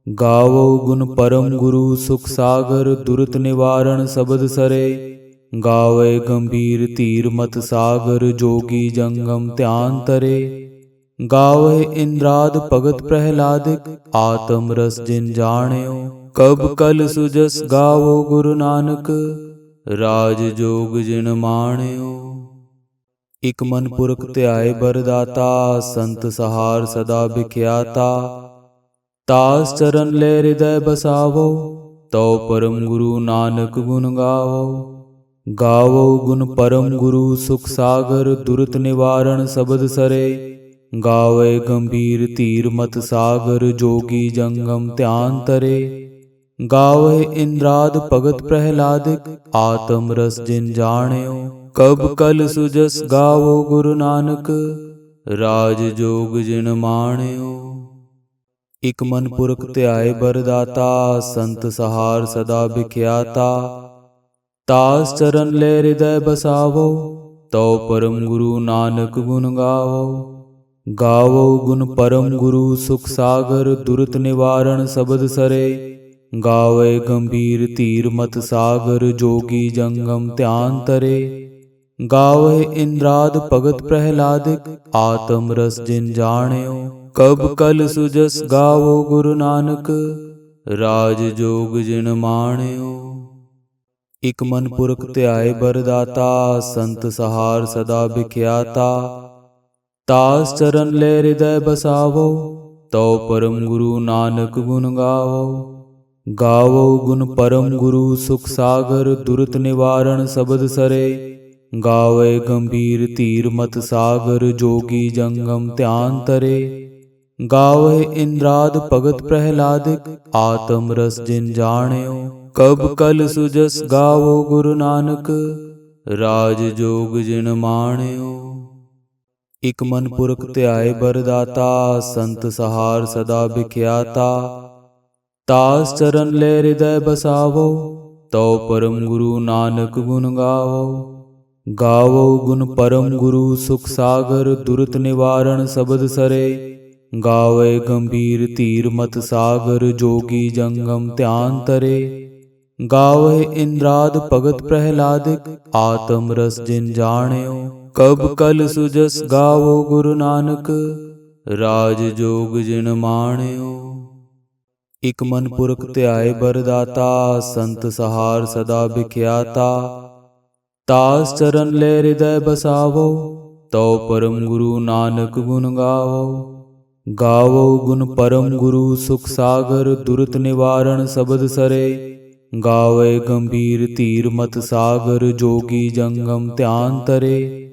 ਗਾਵੋ ਗੁਣ ਪਰਮ ਗੁਰੂ ਸੁਖ ਸਾਗਰ, ਦੁਰਤ ਨਿਵਾਰਣ ਸਬਦ ਸਰੇ। ਗਾਵੇ ਗੰਭੀਰ ਧੀਰ ਮਤ ਸਾਗਰ, ਜੋਗੀ ਜੰਗਮ ਧਿਆਨ ਤਰੇ। ਗਾਵੇ ਇੰਦਰਾਦ ਭਗਤ ਪ੍ਰਹਿਲਾਦਿਕ, ਆਤਮ ਰਸ ਜਿਨ ਜਾਣਿਓ। ਕਬ ਕਲ ਸੁਜਸ ਗਾਵੋ ਗੁਰੂ ਨਾਨਕ, ਰਾਜ ਜੋਗ ਜਿਨ ਮਾਣਿਓ। ਇਕ ਮਨ ਪੁਰਖ ਧਿਆਏ ਬਰਦਾਤਾ, ਸੰਤ ਸਹਾਰ ਸਦਾ ਵਿਖਿਆਤਾ। ਤਾਸ ਚਰਨ ਲੈ ਹਿਰਦੈ ਬਸਾਵੋ, ਤਉ ਪਰਮ ਗੁਰੂ ਨਾਨਕ ਗੁਣ ਗਾਵੋ। ਗਾਵੋ ਗੁਣ ਪਰਮ ਗੁਰੂ ਸੁਖ ਸਾਗਰ, ਦੁਰਤ ਨਿਵਾਰਣ ਸਬਦ ਸਰੇ। ਗਾਵੇ ਗੰਭੀਰ ਧੀਰ ਮਤ ਸਾਗਰ, ਜੋਗੀ ਜੰਗਮ ਧਿਆਨ ਤਰੇ। ਗਾਵੇ ਇੰਦਰਾਦ ਭਗਤ ਪ੍ਰਹਿਲਾਦਿਕ, ਆਤਮ ਰਸ ਜਿਨ ਜਾਣਿਓ। ਕਬ ਕਲ ਸੁਜਸ ਗਾਵੋ ਗੁਰੂ ਨਾਨਕ, ਰਾਜ ਜੋਗ ਜਿਨ ਮਾਣਿਓ। ਇਕ ਮਨ ਪੁਰਖ ਧਿਆਏ ਬਰਦਾਤਾ, ਸੰਤ ਸਹਾਰ ਸਦਾ ਵਿਖਿਆਤਾ। ਤਾਸ ਚਰਨ ਲੈ ਹਿਰਦੈ ਬਸਾਵੋ, ਤਉ ਪਰਮ ਗੁਰੂ ਨਾਨਕ ਗੁਣ ਗਾਵੋ। ਗਾਵੋ ਗੁਣ ਪਰਮ ਗੁਰੂ ਸੁਖ ਸਾਗਰ, ਦੁਰਤ ਨਿਵਾਰਣ ਸਬਦ ਸਰੇ। ਗਾਵੇ ਗੰਭੀਰ ਧੀਰ ਮਤ ਸਾਗਰ, ਜੋਗੀ ਜੰਗਮ ਧਿਆਨ ਤਰੇ। ਗਾਵੇ ਇੰਦਰਾਦ ਭਗਤ ਪ੍ਰਹਿਲਾਦਿਕ, ਆਤਮ ਰਸ ਜਿਨ ਜਾਣਿਓ। ਕਬ ਕਲ ਸੁਜਸ ਗਾਵੋ ਗੁਰੂ ਨਾਨਕ, ਰਾਜ ਜੋਗ ਜਿਨ ਮਾਣਿਓ। ਇਕ ਮਨ ਪੁਰਖ ਧਿਆਏ ਬਰਦਾਤਾ, ਸੰਤ ਸਹਾਰ ਸਦਾ ਵਿਖਿਆਤਾ। ਤਾਸ ਚਰਨ ਲੈ ਹਿਰਦੈ ਬਸਾਵੋ, ਤਉ ਪਰਮ ਗੁਰੂ ਨਾਨਕ ਗੁਣ ਗਾਵੋ। ਗਾਵੋ ਗੁਣ ਪਰਮ ਗੁਰੂ ਸੁਖ ਸਾਗਰ, ਦੁਰਤ ਨਿਵਾਰਣ ਸਬਦ ਸਰੇ। ਗਾਵੇ ਗੰਭੀਰ ਧੀਰ ਮਤ ਸਾਗਰ, ਜੋਗੀ ਜੰਗਮ ਧਿਆਨ ਤਰੇ। ਗਾਵੇ ਇੰਦਰਾਦ ਭਗਤ ਪ੍ਰਹਿਲਾਦਿਕ, ਆਤਮ ਰਸ ਜਿਨ ਜਾਣਿਓ। ਕਬ ਕਲ ਸੁਜਸ ਗਾਵੋ ਗੁਰੂ ਨਾਨਕ, ਰਾਜ ਜੋਗ ਜਿਨ ਮਾਣਿਓ। ਇਕ ਮਨ ਪੁਰਖ ਧਿਆਏ ਬਰਦਾਤਾ, ਸੰਤ ਸਹਾਰ ਸਦਾ ਵਿਖਿਆਤਾ। ਤਾਸ ਚਰਨ ਲੈ ਹਿਰਦੈ ਬਸਾਵੋ, ਤਉ ਪਰਮ ਗੁਰੂ ਨਾਨਕ ਗੁਣ ਗਾਵੋ। ਗਾਵੋ ਗੁਣ ਪਰਮ ਗੁਰੂ ਸੁਖ ਸਾਗਰ, ਦੁਰਤ ਨਿਵਾਰਣ ਸਬਦ ਸਰੇ। ਗਾਵੇ ਗੰਭੀਰ ਧੀਰ ਮਤ ਸਾਗਰ, ਜੋਗੀ ਜੰਗਮ ਧਿਆਨ ਤਰੇ। ਗਾਵੇ ਇੰਦਰਾਦ ਭਗਤ ਪ੍ਰਹਿਲਾਦਿਕ, ਆਤਮ ਰਸ ਜਿਨ ਜਾਣਿਓ। ਕਬ ਕਲ ਸੁਜਸ ਗਾਵੋ ਗੁਰੂ ਨਾਨਕ, ਰਾਜ ਜੋਗ ਜਿਨ ਮਾਣਿਓ। ਇਕ ਮਨ ਪੁਰਖ ਧਿਆਏ ਬਰਦਾਤਾ, ਸੰਤ ਸਹਾਰ ਸਦਾ ਵਿਖਿਆਤਾ। ਤਾਸ ਚਰਨ ਲੈ ਹਿਰਦੈ ਬਸਾਵੋ, ਤਉ ਪਰਮ ਗੁਰੂ ਨਾਨਕ ਗੁਣ ਗਾਵੋ। ਗਾਵੋ ਗੁਣ ਪਰਮ ਗੁਰੂ ਸੁਖ ਸਾਗਰ, ਦੁਰਤ ਨਿਵਾਰਣ ਸਬਦ ਸਰੇ। ਗਾਵੇ ਗੰਭੀਰ ਧੀਰ ਮਤ ਸਾਗਰ, ਜੋਗੀ ਜੰਗਮ ਧਿਆਨ ਤਰੇ।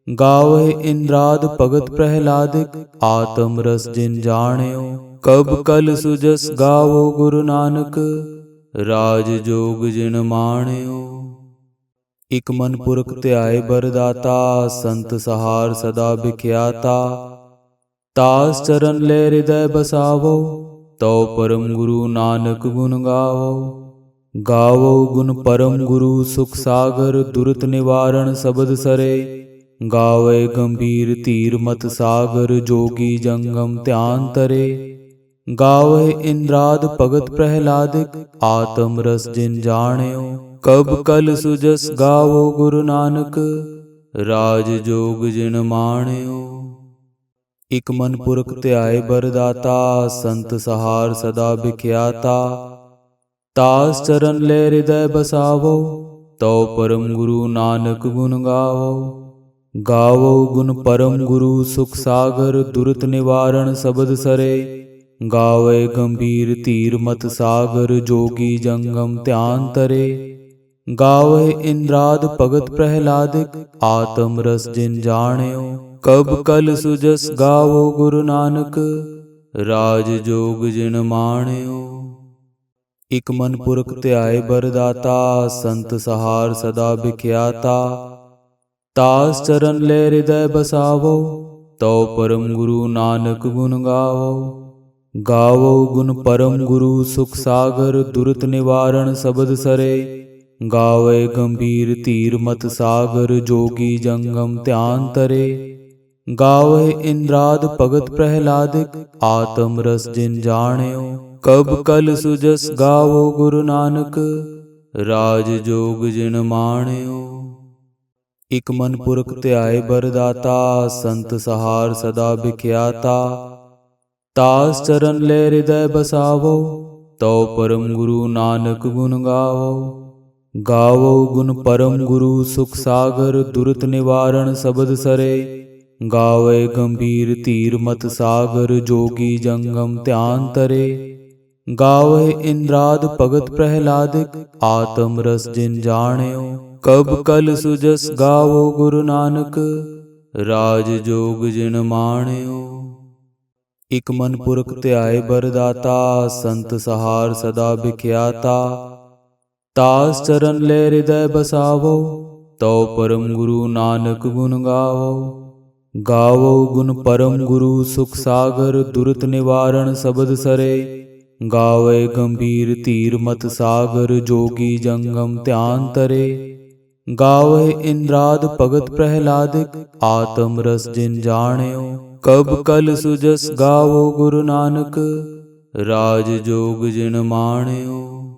ਗਾਵੇ ਇੰਦਰਾਦ ਭਗਤ ਪ੍ਰਹਿਲਾਦਿਕ, ਆਤਮ ਰਸ ਜਿਨ ਜਾਣਿਓ। ਕਬ ਕਲ ਸੁਜਸ ਗਾਵੋ ਗੁਰੂ ਨਾਨਕ, ਰਾਜ ਜੋਗ ਜਿਨ ਮਾਣਿਓ। ਇਕ ਮਨ ਪੁਰਖ ਧਿਆਏ ਬਰਦਾਤਾ, ਸੰਤ ਸਹਾਰ ਸਦਾ ਵਿਖਿਆਤਾ। ਤਾਸ ਚਰਨ ਲੈ ਹਿਰਦੈ ਬਸਾਵੋ, ਤਉ ਪਰਮ ਗੁਰੂ ਨਾਨਕ ਗੁਣ ਗਾਵੋ। ਗਾਵੋ ਗੁਣ ਪਰਮ ਗੁਰੂ ਸੁਖ ਸਾਗਰ, ਦੁਰਤ ਨਿਵਾਰਣ ਸਬਦ ਸਰੇ। ਗਾਵੇ ਗੰਭੀਰ ਧੀਰ ਮਤ ਸਾਗਰ, ਜੋਗੀ ਜੰਗਮ ਧਿਆਨ ਤਰੇ। ਗਾਵੇ ਇੰਦਰਾਦ ਭਗਤ ਪ੍ਰਹਿਲਾਦਿਕ, ਆਤਮ ਰਸ ਜਿਨ ਜਾਣਿਓ। ਕਬ ਕਲ ਸੁਜਸ ਗਾਵੋ ਗੁਰੂ ਨਾਨਕ, ਰਾਜ ਜੋਗ ਜਿਨ ਮਾਣਿਓ। ਇਕ ਮਨ ਪੁਰਖ ਧਿਆਏ ਬਰਦਾਤਾ, ਸੰਤ ਸਹਾਰ ਸਦਾ ਵਿਖਿਆਤਾ। ਤਾਸ ਚਰਨ ਲੈ ਹਿਰਦੈ ਬਸਾਵੋ, ਤਉ ਪਰਮ ਗੁਰੂ ਨਾਨਕ ਗੁਣ ਗਾਵੋ। ਗਾਵੋ ਗੁਣ ਪਰਮ ਗੁਰੂ ਸੁਖ ਸਾਗਰ, ਦੁਰਤ ਨਿਵਾਰਣ ਸਬਦ ਸਰੇ। ਗਾਵੇ ਗੰਭੀਰ ਧੀਰ ਮਤ ਸਾਗਰ, ਜੋਗੀ ਜੰਗਮ ਧਿਆਨ ਤਰੇ। ਗਾਵੇ ਇੰਦਰਾਦ ਭਗਤ ਪ੍ਰਹਿਲਾਦਿਕ, ਆਤਮ ਰਸ ਜਿਨ ਜਾਣਿਓ। ਕਬ ਕਲ ਸੁਜਸ ਗਾਵੋ ਗੁਰੂ ਨਾਨਕ, ਰਾਜ ਜੋਗ ਜਿਨ ਮਾਣਿਓ। ਇਕ ਮਨ ਪੁਰਖ ਧਿਆਏ ਬਰਦਾਤਾ, ਸੰਤ ਸਹਾਰ ਸਦਾ ਵਿਖਿਆਤਾ। ਤਾਸ ਚਰਨ ਲੈ ਹਿਰਦੈ ਬਸਾਵੋ, ਤਉ ਪਰਮ ਗੁਰੂ ਨਾਨਕ ਗੁਣ ਗਾਵੋ। ਗਾਵੋ ਗੁਣ ਪਰਮ ਗੁਰੂ ਸੁਖ ਸਾਗਰ, ਦੁਰਤ ਨਿਵਾਰਣ ਸਬਦ ਸਰੇ। ਗਾਵੇ ਗੰਭੀਰ ਧੀਰ ਮਤ ਸਾਗਰ, ਜੋਗੀ ਜੰਗਮ ਧਿਆਨ ਤਰੇ। ਗਾਵੇ ਇੰਦਰਾਦ ਭਗਤ ਪ੍ਰਹਿਲਾਦਿਕ, ਆਤਮ ਰਸ ਜਿਨ ਜਾਣਿਓ। ਕਬ ਕਲ ਸੁਜਸ ਗਾਵੋ ਗੁਰੂ ਨਾਨਕ, ਰਾਜ ਜੋਗ ਜਿਨ ਮਾਣਿਓ। ਇਕ ਮਨ ਪੁਰਖ ਧਿਆਏ ਬਰਦਾਤਾ, ਸੰਤ ਸਹਾਰ ਸਦਾ ਵਿਖਿਆਤਾ। ਤਾਸ ਚਰਨ ਲੈ ਹਿਰਦੈ ਬਸਾਵੋ, ਤਉ ਪਰਮ ਗੁਰੂ ਨਾਨਕ ਗੁਣ ਗਾਵੋ। ਗਾਵੋ ਗੁਣ ਪਰਮ ਗੁਰੂ ਸੁਖ ਸਾਗਰ, ਦੁਰਤ ਨਿਵਾਰਣ ਸਬਦ ਸਰੇ। ਗਾਵੇ ਗੰਭੀਰ ਧੀਰ ਮਤ ਸਾਗਰ, ਜੋਗੀ ਜੰਗਮ ਧਿਆਨ ਤਰੇ। ਗਾਵੇ ਇੰਦਰਾਦ ਭਗਤ ਪ੍ਰਹਿਲਾਦਿਕ, ਆਤਮ ਰਸ ਜਿਨ ਜਾਣਿਓ। ਕਬ ਕਲ ਸੁਜਸ ਗਾਵੋ ਗੁਰੂ ਨਾਨਕ, ਰਾਜ ਜੋਗ ਜਿਨ ਮਾਣਿਓ। ਇਕ ਮਨ ਪੁਰਖ ਧਿਆਏ ਬਰਦਾਤਾ, ਸੰਤ ਸਹਾਰ ਸਦਾ ਵਿਖਿਆਤਾ। ਤਾਸ ਚਰਨ ਲੈ ਹਿਰਦੈ ਬਸਾਵੋ, ਤਉ ਪਰਮ ਗੁਰੂ ਨਾਨਕ ਗੁਣ ਗਾਵੋ। ਗਾਵੋ ਗੁਣ ਪਰਮ ਗੁਰੂ ਸੁਖ ਸਾਗਰ, ਦੁਰਤ ਨਿਵਾਰਣ ਸਬਦ ਸਰੇ। ਗਾਵੇ ਗੰਭੀਰ ਧੀਰ ਮਤ ਸਾਗਰ, ਜੋਗੀ ਜੰਗਮ ਧਿਆਨ ਤਰੇ। गावै इंद्राद भगत प्रहलादिक, आत्म रस जिन जाण्यो। कब कल सुजस गावो गुरु नानक, राज जोग जिन माण्यो।